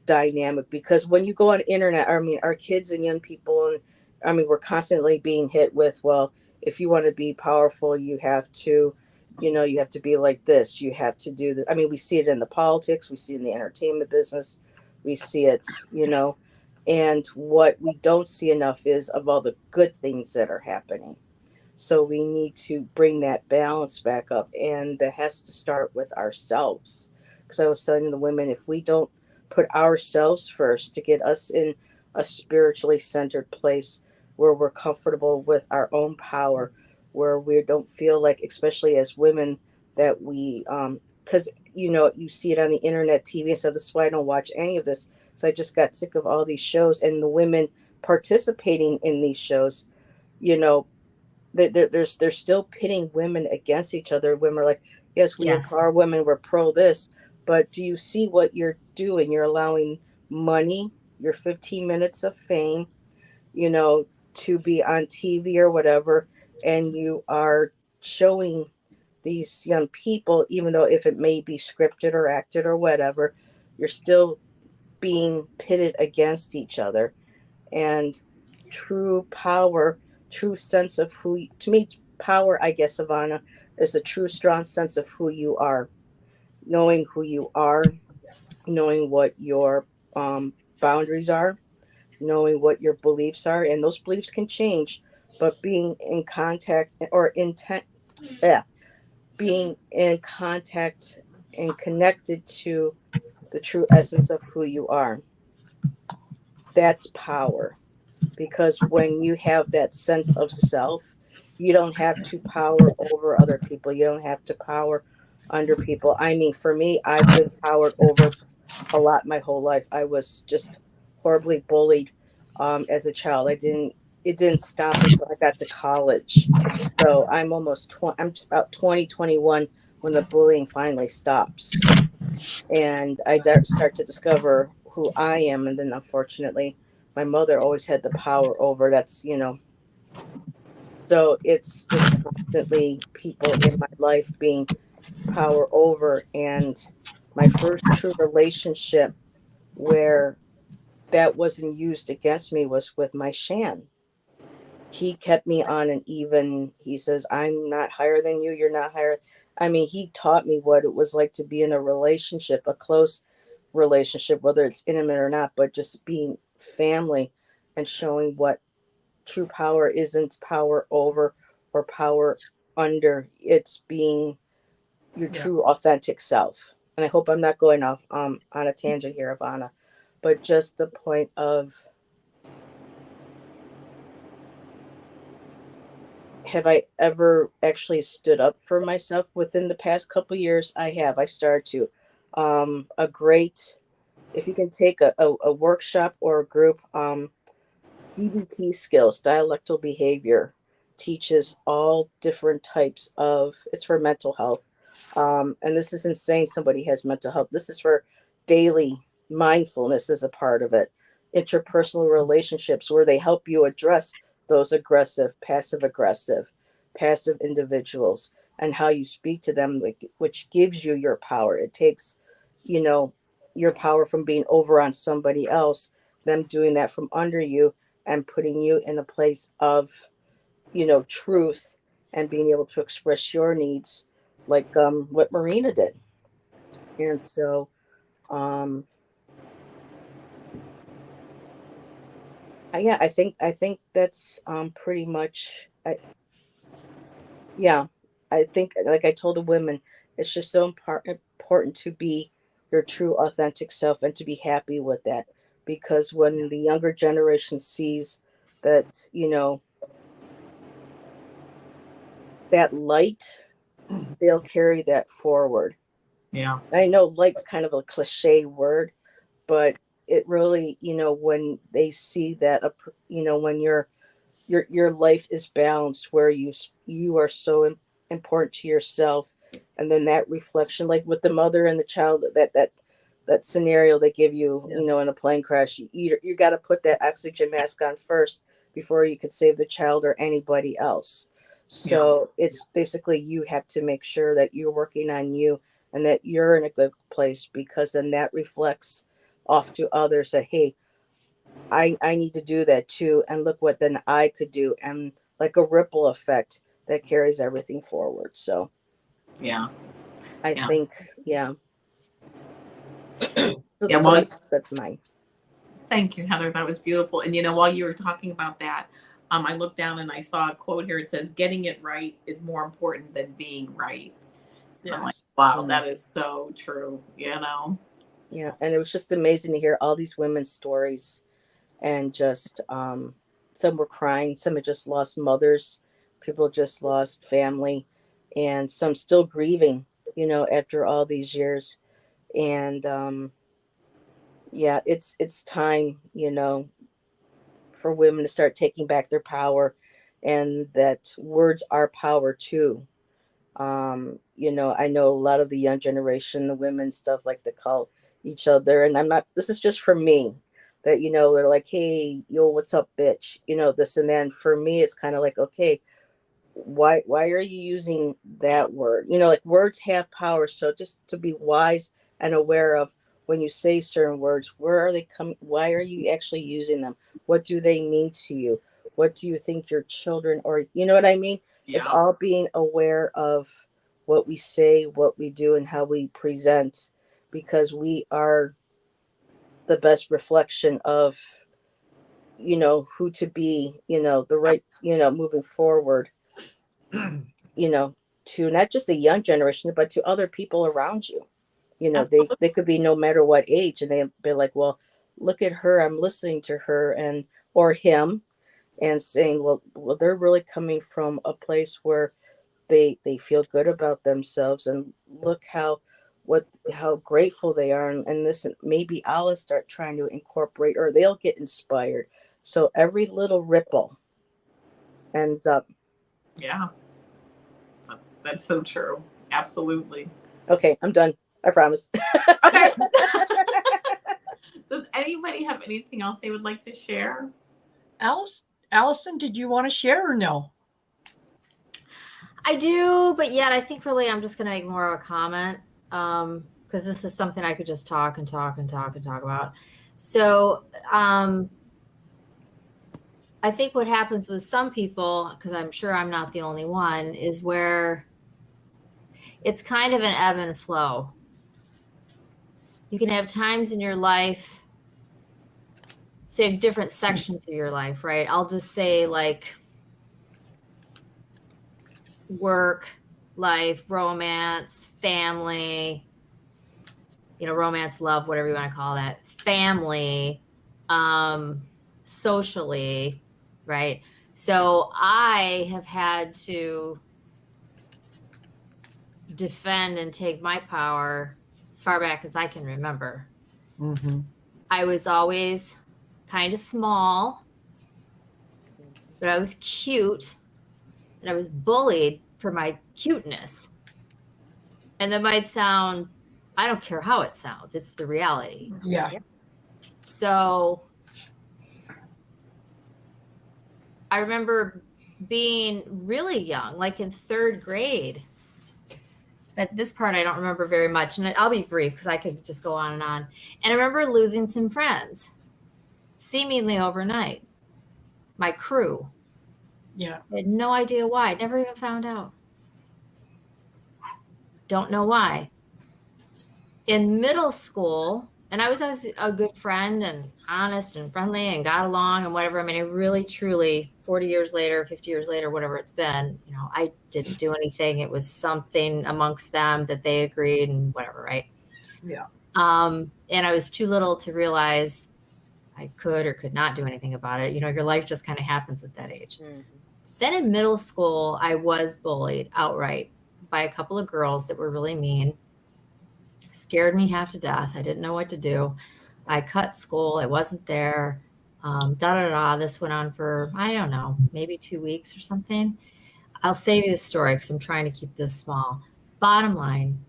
dynamic, because when you go on internet, I mean, our kids and young people, and I mean, we're constantly being hit with, well, if you want to be powerful, you have to, you have to be like this, you have to do that. I mean, we see it in the politics, we see it in the entertainment business, we see it, and what we don't see enough is of all the good things that are happening. So we need to bring that balance back up, and that has to start with ourselves. Because I was telling the women, if we don't put ourselves first to get us in a spiritually centered place where we're comfortable with our own power, where we don't feel like, especially as women, that we, because you see it on the internet, TV and stuff. This is why I don't watch any of this. So I just got sick of all these shows and the women participating in these shows. They're still pitting women against each other. Women are like, yes, we Yes. empower women, we're pro this, but do you see what you're doing? You're allowing money, your 15 minutes of fame, to be on TV or whatever, and you are showing these young people, even though if it may be scripted or acted or whatever, you're still being pitted against each other. And true power, true sense of to me, power, I guess, Ivana, is the true strong sense of who you are, knowing who you are, knowing what your boundaries are, knowing what your beliefs are, and those beliefs can change, but being in contact or intent, being in contact and connected to the true essence of who you are. That's power. Because when you have that sense of self, you don't have to power over other people. You don't have to power under people. I mean, for me, I've been powered over a lot my whole life. I was just horribly bullied as a child. It didn't stop until I got to college. So I'm I'm about 21 when the bullying finally stops. And I start to discover who I am. And then unfortunately, my mother always had the power over. So it's just constantly people in my life being power over. And my first true relationship where that wasn't used against me was with my Shan. He kept me on an even. He says, I'm not higher than you. You're not higher. I mean, he taught me what it was like to be in a relationship, a close relationship, whether it's intimate or not, but just being family and showing what true power isn't power over or power under. It's being your true authentic self. And I hope I'm not going off on a tangent here, Ivana, but just the point of, have I ever actually stood up for myself within the past couple of years? I have. I started to. If you can take a workshop or a group, DBT skills, dialectal behavior, teaches all different types of, it's for mental health. And this isn't saying somebody has mental health. This is for daily mindfulness as a part of it. Interpersonal relationships where they help you address those passive individuals and how you speak to them, which gives you your power. It takes, your power from being over on somebody else, them doing that from under you, and putting you in a place of, truth and being able to express your needs, like what Marina did. And so, um, I think that's pretty much. Yeah, I think, like I told the women, it's just so important to be your true, authentic self and to be happy with that. Because when the younger generation sees that, that light, they'll carry that forward. Yeah. I know light's kind of a cliche word, but it really, when they see that, when your life is balanced, where you are so important to yourself, and then that reflection, like with the mother and the child, that scenario they give you, in a plane crash, you got to put that oxygen mask on first before you could save the child or anybody else. So it's basically, you have to make sure that you're working on you and that you're in a good place, because then that reflects off to others that, hey, I need to do that too. And look what then I could do. And like a ripple effect that carries everything forward. So Yeah. I Yeah. think, yeah. So, Yeah, so well, that's mine. thank you, Heather. That was beautiful. And while you were talking about that, I looked down and I saw a quote here. It says, "Getting it right is more important than being right." I'm like, Yes. wow, that is so true. Yeah. And it was just amazing to hear all these women's stories, and just some were crying, some had just lost mothers, people just lost family, and some still grieving, after all these years. And yeah, it's time, for women to start taking back their power, and that words are power too. I know a lot of the young generation, the women stuff, like to call each other, and I'm not, this is just for me, that, they're like, hey, yo, what's up, bitch, this and then. For me, it's kind of like, okay, why are you using that word? Like, words have power. So just to be wise and aware of, when you say certain words, where are they coming? Why are you actually using them? What do they mean to you? What do you think your children, or you know what I mean? It's Yeah. all being aware of what we say, what we do, and how we present, because we are the best reflection of, who to be, the right, moving forward, to not just the young generation, but to other people around you. They could be no matter what age, and they'd be like, well, look at her, I'm listening to her, and or him, and saying, well, they're really coming from a place where they feel good about themselves, and look how grateful they are, and this, maybe I'll start trying to incorporate, or they'll get inspired. So every little ripple ends up. Yeah. That's so true. Absolutely. Okay, I'm done, I promise. Okay. Does anybody have anything else they would like to share? Allison, did you want to share or no? I do, but yet I think really I'm just going to make more of a comment, because this is something I could just talk and talk and talk and talk about. So I think what happens with some people, because I'm sure I'm not the only one, is where it's kind of an ebb and flow. You can have times in your life, say different sections of your life, right? I'll just say like work, life, romance, family, romance, love, whatever you want to call that, family, socially, right? So I have had to defend and take my power as far back as I can remember. Mm-hmm. I was always kind of small, but I was cute, and I was bullied for my cuteness. And that might sound, I don't care how it sounds, it's the reality. Yeah. So I remember being really young, like in third grade. At this part, I don't remember very much, and I'll be brief because I could just go on. And I remember losing some friends, seemingly overnight. my crew. Yeah. I had no idea why. Never even found out. Don't know why. In middle school, and I was always a good friend and honest and friendly and got along and whatever. I mean, I really, truly, 40 years later, 50 years later, whatever it's been, you know, I didn't do anything. It was something amongst them that they agreed and whatever, right? Yeah. And I was too little to realize I could or could not do anything about it. You know, your life just kind of happens at that age. Mhm. Then in middle school, I was bullied outright by a couple of girls that were really mean. Scared me half to death. I didn't know what to do. I cut school. I wasn't there. This went on for, I don't know, maybe 2 weeks or something. I'll save you the story because I'm trying to keep this small. Bottom line,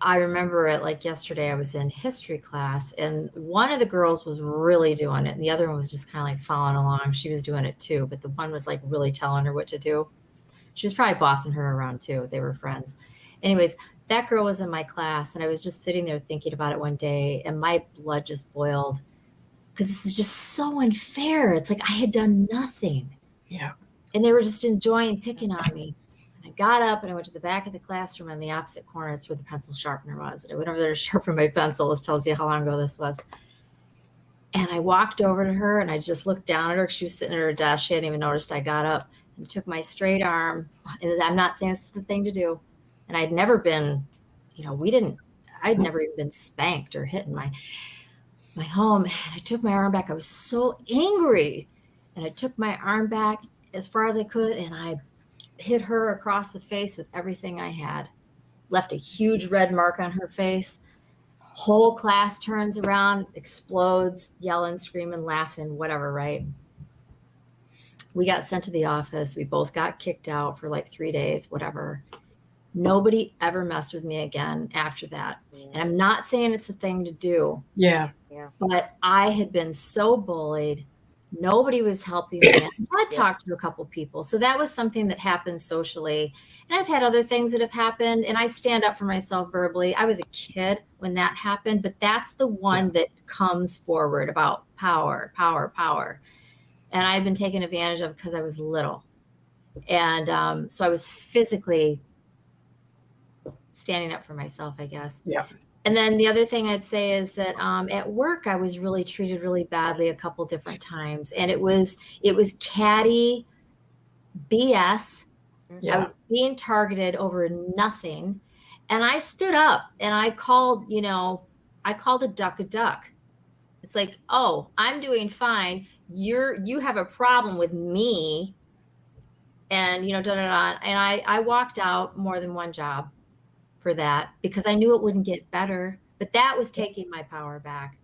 I remember it like yesterday. I was in history class and one of the girls was really doing it. And the other one was just kind of like following along. She was doing it too, but the one was like really telling her what to do. She was probably bossing her around too. They were friends. Anyways, that girl was in my class and I was just sitting there thinking about it one day and my blood just boiled because this was just so unfair. It's like I had done nothing. Yeah. And they were just enjoying picking on me. And I got up and I went to the back of the classroom on the opposite corner. It's where the pencil sharpener was. And I went over there to sharpen my pencil. This tells you how long ago this was. And I walked over to her and I just looked down at her because she was sitting at her desk. She hadn't even noticed I got up and took my straight arm. And I'm not saying this is the thing to do. And I'd never been, you know, I'd never even been spanked or hit in my home. And I took my arm back. I was so angry. And I took my arm back as far as I could. And I hit her across the face with everything I had. Left a huge red mark on her face. Whole class turns around, explodes, yelling, screaming, laughing, whatever, right? We got sent to the office. We both got kicked out for like 3 days, whatever. Nobody ever messed with me again after that. And I'm not saying it's the thing to do. Yeah. But I had been so bullied. Nobody was helping me. I talked to a couple people. So that was something that happened socially. And I've had other things that have happened. And I stand up for myself verbally. I was a kid when that happened. But that's the one that comes forward about power, power, power. And I've been taken advantage of because I was little. And so I was physically standing up for myself, I guess. Yeah. And then the other thing I'd say is that at work, I was really treated really badly a couple different times. And it was catty BS. Yeah. I was being targeted over nothing. And I stood up and I called a duck a duck. It's like, oh, I'm doing fine. You have a problem with me. And, da, da, da. And I walked out more than one job for that because I knew it wouldn't get better. But that was taking my power back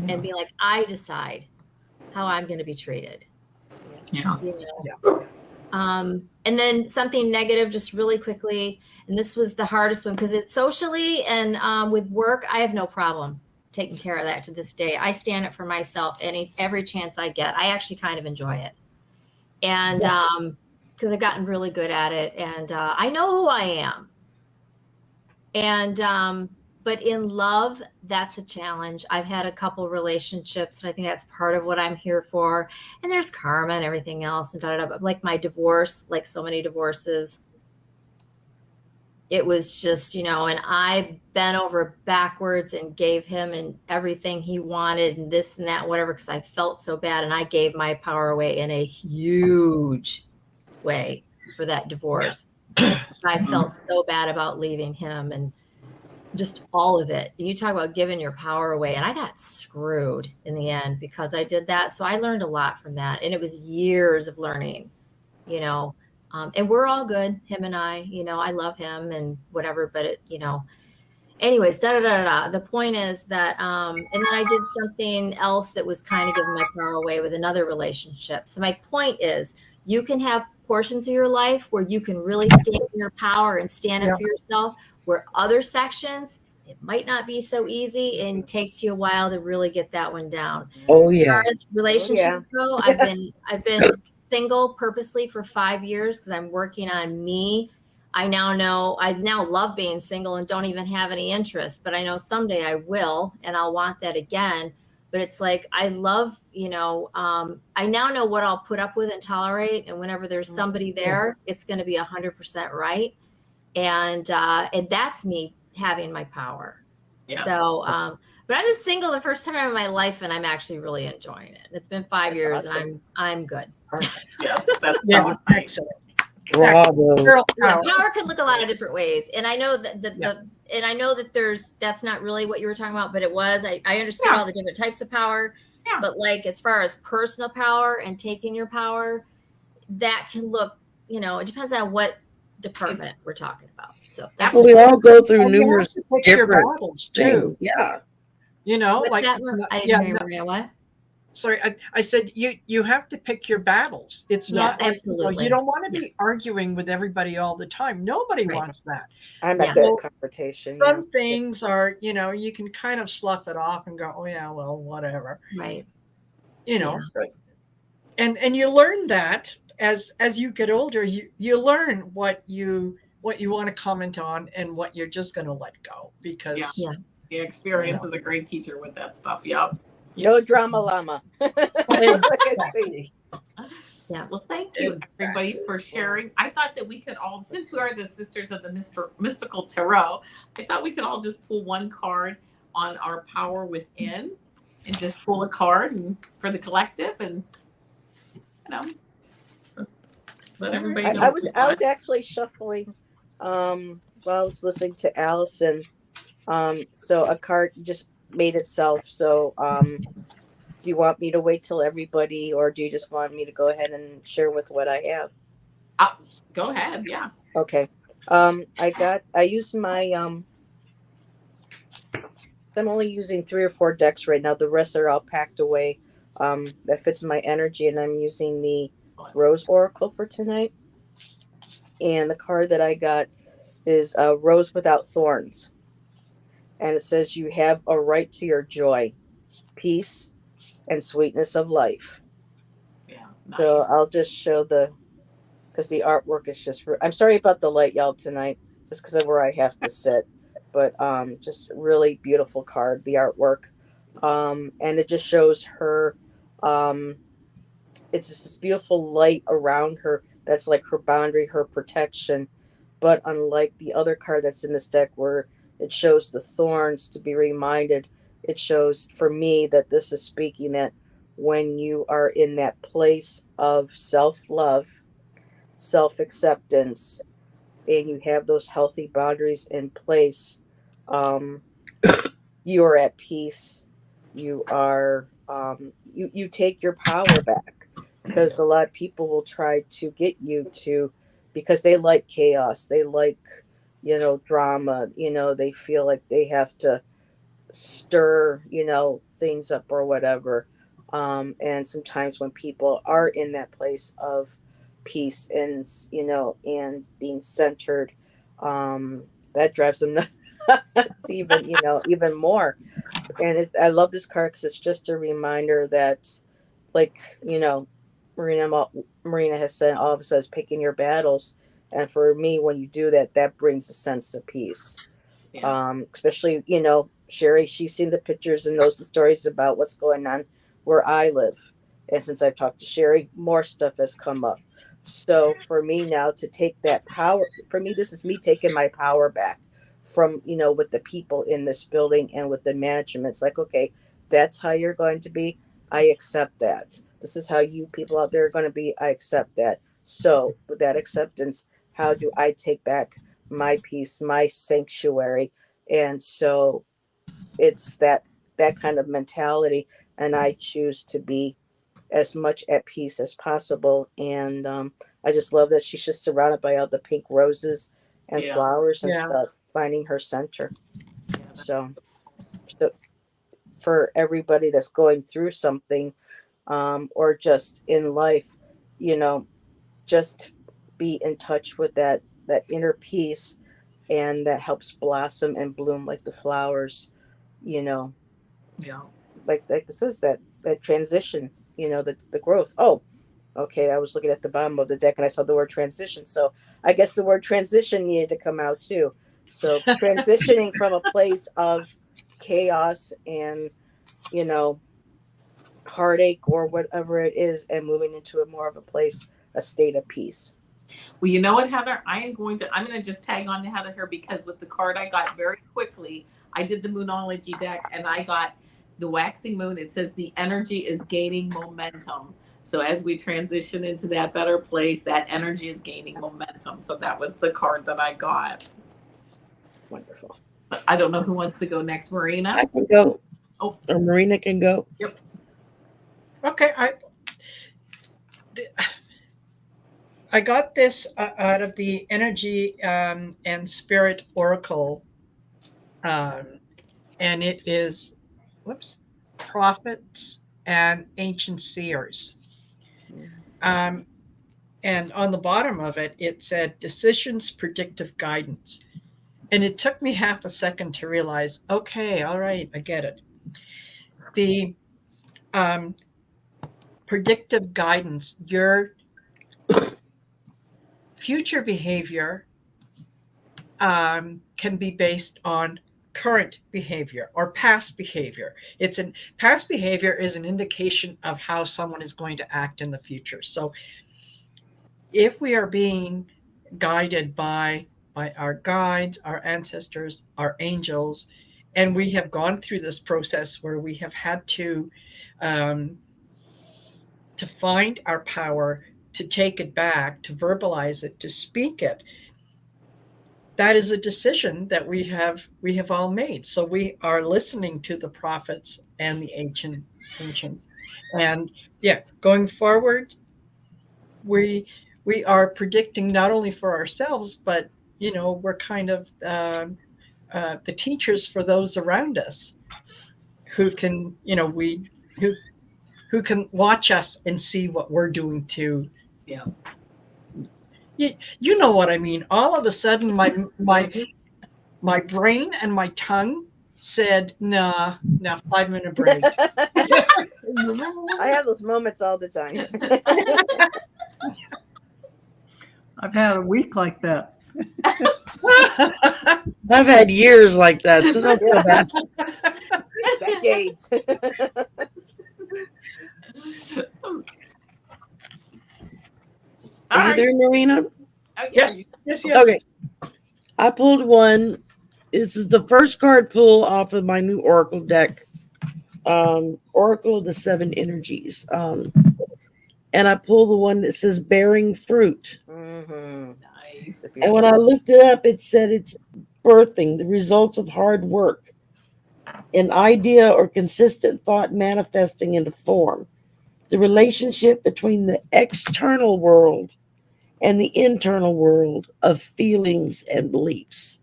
and being like, I decide how I'm going to be treated. Yeah. And then something negative, just really quickly. And this was the hardest one because it's socially and with work, I have no problem taking care of that to this day. I stand up for myself every chance I get. I actually kind of enjoy it. And because I've gotten really good at it and I know who I am. And, but in love, that's a challenge. I've had a couple relationships and I think that's part of what I'm here for. And there's karma and everything else and But like my divorce, like so many divorces, it was just, and I bent over backwards and gave him and everything he wanted and this and that, whatever, because I felt so bad. And I gave my power away in a huge way for that divorce. I felt so bad about leaving him and just all of it. And you talk about giving your power away. And I got screwed in the end because I did that. So I learned a lot from that. And it was years of learning, and we're all good. Him and I love him and whatever, but anyways, The point is that, and then I did something else that was kind of giving my power away with another relationship. So my point is you can have portions of your life where you can really stand in your power and stand up for yourself, where other sections, it might not be so easy and it takes you a while to really get that one down. Oh yeah. As far as relationships go, I've been single purposely for 5 years because I'm working on me. I now love being single and don't even have any interest, but I know someday I will, and I'll want that again. but it's like, I love, I now know what I'll put up with and tolerate. And whenever there's somebody there, it's going to be 100% right. And that's me having my power. Yes. So, but I've been single the first time in my life, and I'm actually really enjoying it. It's been 5 years, awesome. and I'm good. Yes, that's Yeah, so nice. excellent. Bravo. Girl Yeah, power. power can look a lot of different ways, and I know that and I know that that's not really what you were talking about, but it was. I understood Yeah. all the different types of power, Yeah. but like as far as personal power and taking your power, that can look, it depends on what department we're talking about. So that's Well, we all go through And you have numerous to pick your different battles things. too. Yeah. what's Like that? I didn't yeah, hear you, no, Maria. What? sorry, I said you have to pick your battles. It's Yes, not like absolutely. you don't want to be arguing with everybody all the time. Nobody Right. wants that. I'm Yeah. at that So confrontation. some things are, you can kind of slough it off and go, oh yeah, well, whatever. Right. But, and you learn that as you get older, you learn what you want to comment on and what you're just going to let go because Yeah. The experience is a great teacher with that stuff. Yep. No drama llama. Exactly. Yeah. Well, thank you, Exactly. everybody, for sharing. I thought that we could all, since we are the Sisters of the Mystical Tarot, I thought we could all just pull one card on our power within and just pull a card for the collective and, let everybody know. I was actually shuffling while I was listening to Allison. So a card just made itself. So do you want me to wait till everybody, or do you just want me to go ahead and share with what I have? Go ahead. Yeah. Okay. I used my I'm only using 3 or 4 decks right now. The rest are all packed away. That fits my energy, and I'm using the Rose Oracle for tonight. And the card that I got is Rose Without Thorns. And it says you have a right to your joy, peace, and sweetness of life. Yeah. Nice. So I'll just show because the artwork is just, I'm sorry about the light, y'all, tonight, just because of where I have to sit. But just really beautiful card, the artwork. And it just shows her, it's just this beautiful light around her that's like her boundary, her protection. But unlike the other card that's in this deck where it shows the thorns, to be reminded, it shows for me that this is speaking that when you are in that place of self-love, self-acceptance, and you have those healthy boundaries in place, you are at peace. You are you take your power back, because a lot of people will try to get you to, because they like chaos, they like drama, they feel like they have to stir things up or whatever, and sometimes when people are in that place of peace and and being centered, that drives them nuts. even more. And I love this card because it's just a reminder that, like, Marina has said, all of us says picking your battles. And for me, when you do that, that brings a sense of peace. Yeah. Especially, Sherry, she's seen the pictures and knows the stories about what's going on where I live. And since I've talked to Sherry, more stuff has come up. So for me now to take that power, for me, this is me taking my power back from, with the people in this building and with the management. It's like, okay, that's how you're going to be. I accept that. This is how you people out there are going to be. I accept that. So with that acceptance, how do I take back my peace, my sanctuary? And so it's that kind of mentality. And I choose to be as much at peace as possible. And I just love that she's just surrounded by all the pink roses and flowers and stuff, finding her center. So for everybody that's going through something, or just in life, just be in touch with that inner peace, and that helps blossom and bloom like the flowers, like this is that transition, the growth. Oh, okay. I was looking at the bottom of the deck and I saw the word transition. So I guess the word transition needed to come out too. So transitioning from a place of chaos and, heartache or whatever it is, and moving into a state of peace. Well, you know what, Heather? I'm going to just tag on to Heather here, because with the card I got very quickly, I did the Moonology deck and I got the waxing moon. It says the energy is gaining momentum. So as we transition into that better place, that energy is gaining momentum. So that was the card that I got. Wonderful. I don't know who wants to go next, Marina. I can go. Oh. Or Marina can go. Yep. Okay, I got this out of the Energy and Spirit Oracle, and it is, prophets and ancient seers. And on the bottom of it, it said decisions, predictive guidance. And it took me half a second to realize, okay, all right, I get it. The predictive guidance, your future behavior can be based on current behavior or past behavior. Past behavior is an indication of how someone is going to act in the future. So if we are being guided by our guides, our ancestors, our angels, and we have gone through this process where we have had to find our power, to take it back, to verbalize it, to speak it, that is a decision that we have all made. So we are listening to the prophets and the ancients. And yeah, going forward, we are predicting not only for ourselves, but we're kind of the teachers for those around us who can, who can watch us and see what we're doing too. Yeah. You know what I mean? All of a sudden, my brain and my tongue said, "Nah, 5-minute break." I have those moments all the time. I've had a week like that. I've had years like that, so don't feel bad. Decades. Are you there, Marina? Yes. Okay. I pulled one. This is the first card pull off of my new Oracle deck. Oracle of the Seven Energies. And I pulled the one that says bearing fruit. Mm-hmm. Nice. And when I looked it up, it said it's birthing, the results of hard work, an idea or consistent thought manifesting into form, the relationship between the external world and the internal world of feelings and beliefs.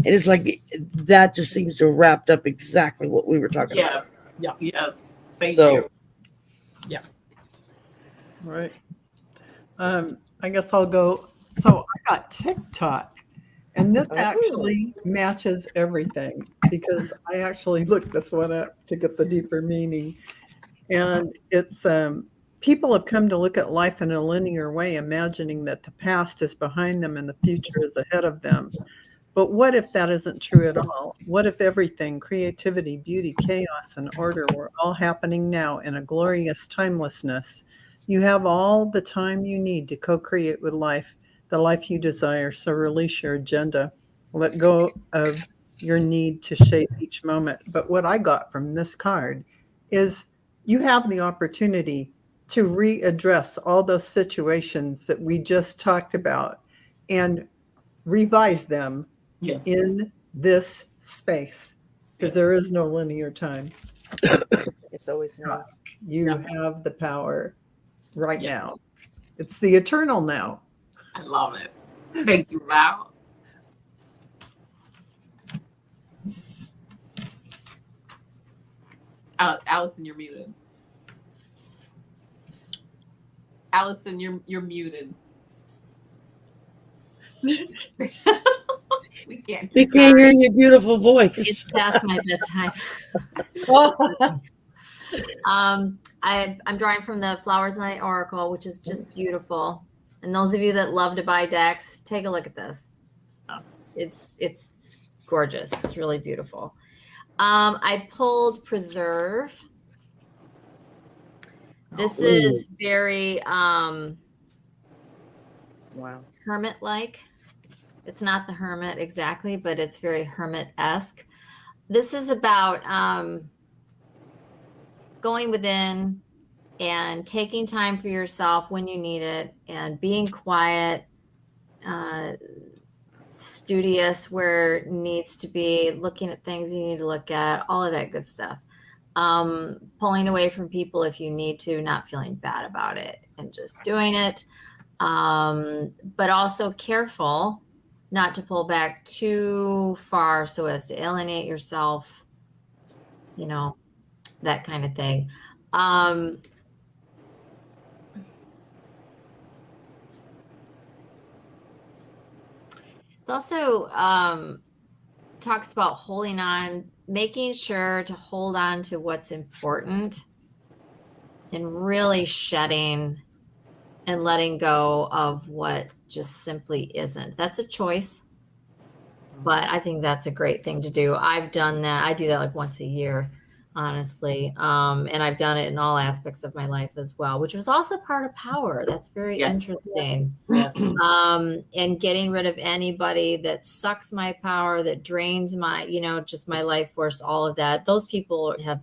And it's like that just seems to have wrapped up exactly what we were talking about. Yeah. Yes. Thank So, you. Yeah. Right. I guess I'll go. So I got TikTok, and this actually matches everything, because I actually looked this one up to get the deeper meaning. And it's people have come to look at life in a linear way, imagining that the past is behind them and the future is ahead of them. But what if that isn't true at all? What if everything, creativity, beauty, chaos, and order were all happening now in a glorious timelessness? You have all the time you need to co-create with life, the life you desire. So release your agenda. Let go of your need to shape each moment. But what I got from this card is you have the opportunity to readdress all those situations that we just talked about and revise them in this space, because there is no linear time. It's always now. You have the power right now. It's the eternal now. I love it. Thank you, Val. Allison, you're muted. Allison, you're muted. We can't hear your beautiful voice. It's past my bedtime. I'm drawing from the Flowers Night Oracle, which is just beautiful. And those of you that love to buy decks, take a look at this. It's gorgeous. It's really beautiful. I pulled Preserve. This Ooh. is very Wow. hermit-like. It's not the hermit exactly, but it's very hermit-esque. This is about going within and taking time for yourself when you need it and being quiet, studious where it needs to be, looking at things you need to look at, all of that good stuff. Pulling away from people if you need to, not feeling bad about it and just doing it. But also careful not to pull back too far so as to alienate yourself, you know, that kind of thing. It's also talks about holding on, making sure to hold on to what's important and really shedding and letting go of what just simply isn't. That's a choice, but I think that's a great thing to do. I've done that. I do that like once a year, honestly. And I've done it in all aspects of my life as well, which was also part of power. That's very Yes. interesting. Yes. And getting rid of anybody that sucks my power, that drains my, just my life force, all of that. Those people have,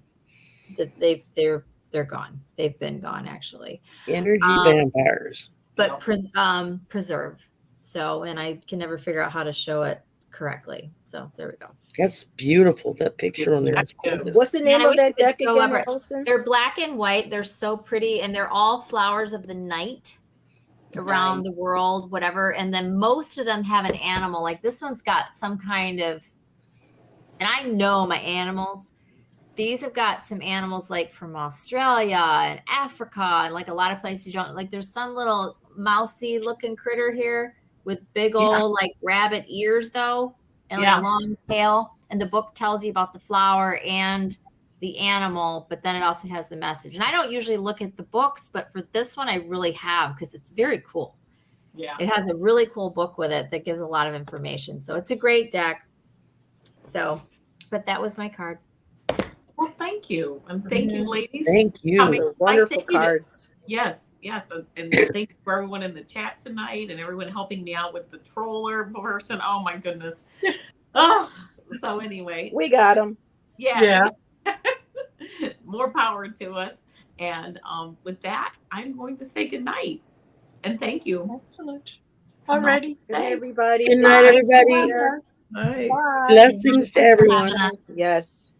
they're gone. They've been gone actually. Energy vampires. But preserve. So, and I can never figure out how to show it correctly. So there we go. That's beautiful. That picture on there is gorgeous. What's the name I of wish that we could deck show again, up- Allison? They're black and white. They're so pretty, and they're all flowers of the night around the world, whatever. And then most of them have an animal. Like this one's got some kind of, and I know my animals. These have got some animals like from Australia and Africa, and like a lot of places you don't like. There's some little mousy looking critter here with big old like rabbit ears though, and like a long tail. And the book tells you about the flower and the animal, but then it also has the message. And I don't usually look at the books, but for this one, I really have because it's very cool. Yeah. It has a really cool book with it that gives a lot of information. So it's a great deck. So, but that was my card. Well, thank you. And thank you, ladies. Thank you. I mean, Wonderful thank you to- cards. Yes. And thank you for everyone in the chat tonight and everyone helping me out with the troller person. Oh my goodness. Oh, so anyway. We got them. Yeah. More power to us. And with that, I'm going to say good night. And thank you. Excellent. Alrighty. Good night, everybody. Good night, everybody. Bye. Bye. Blessings to everyone. Having us. Yes.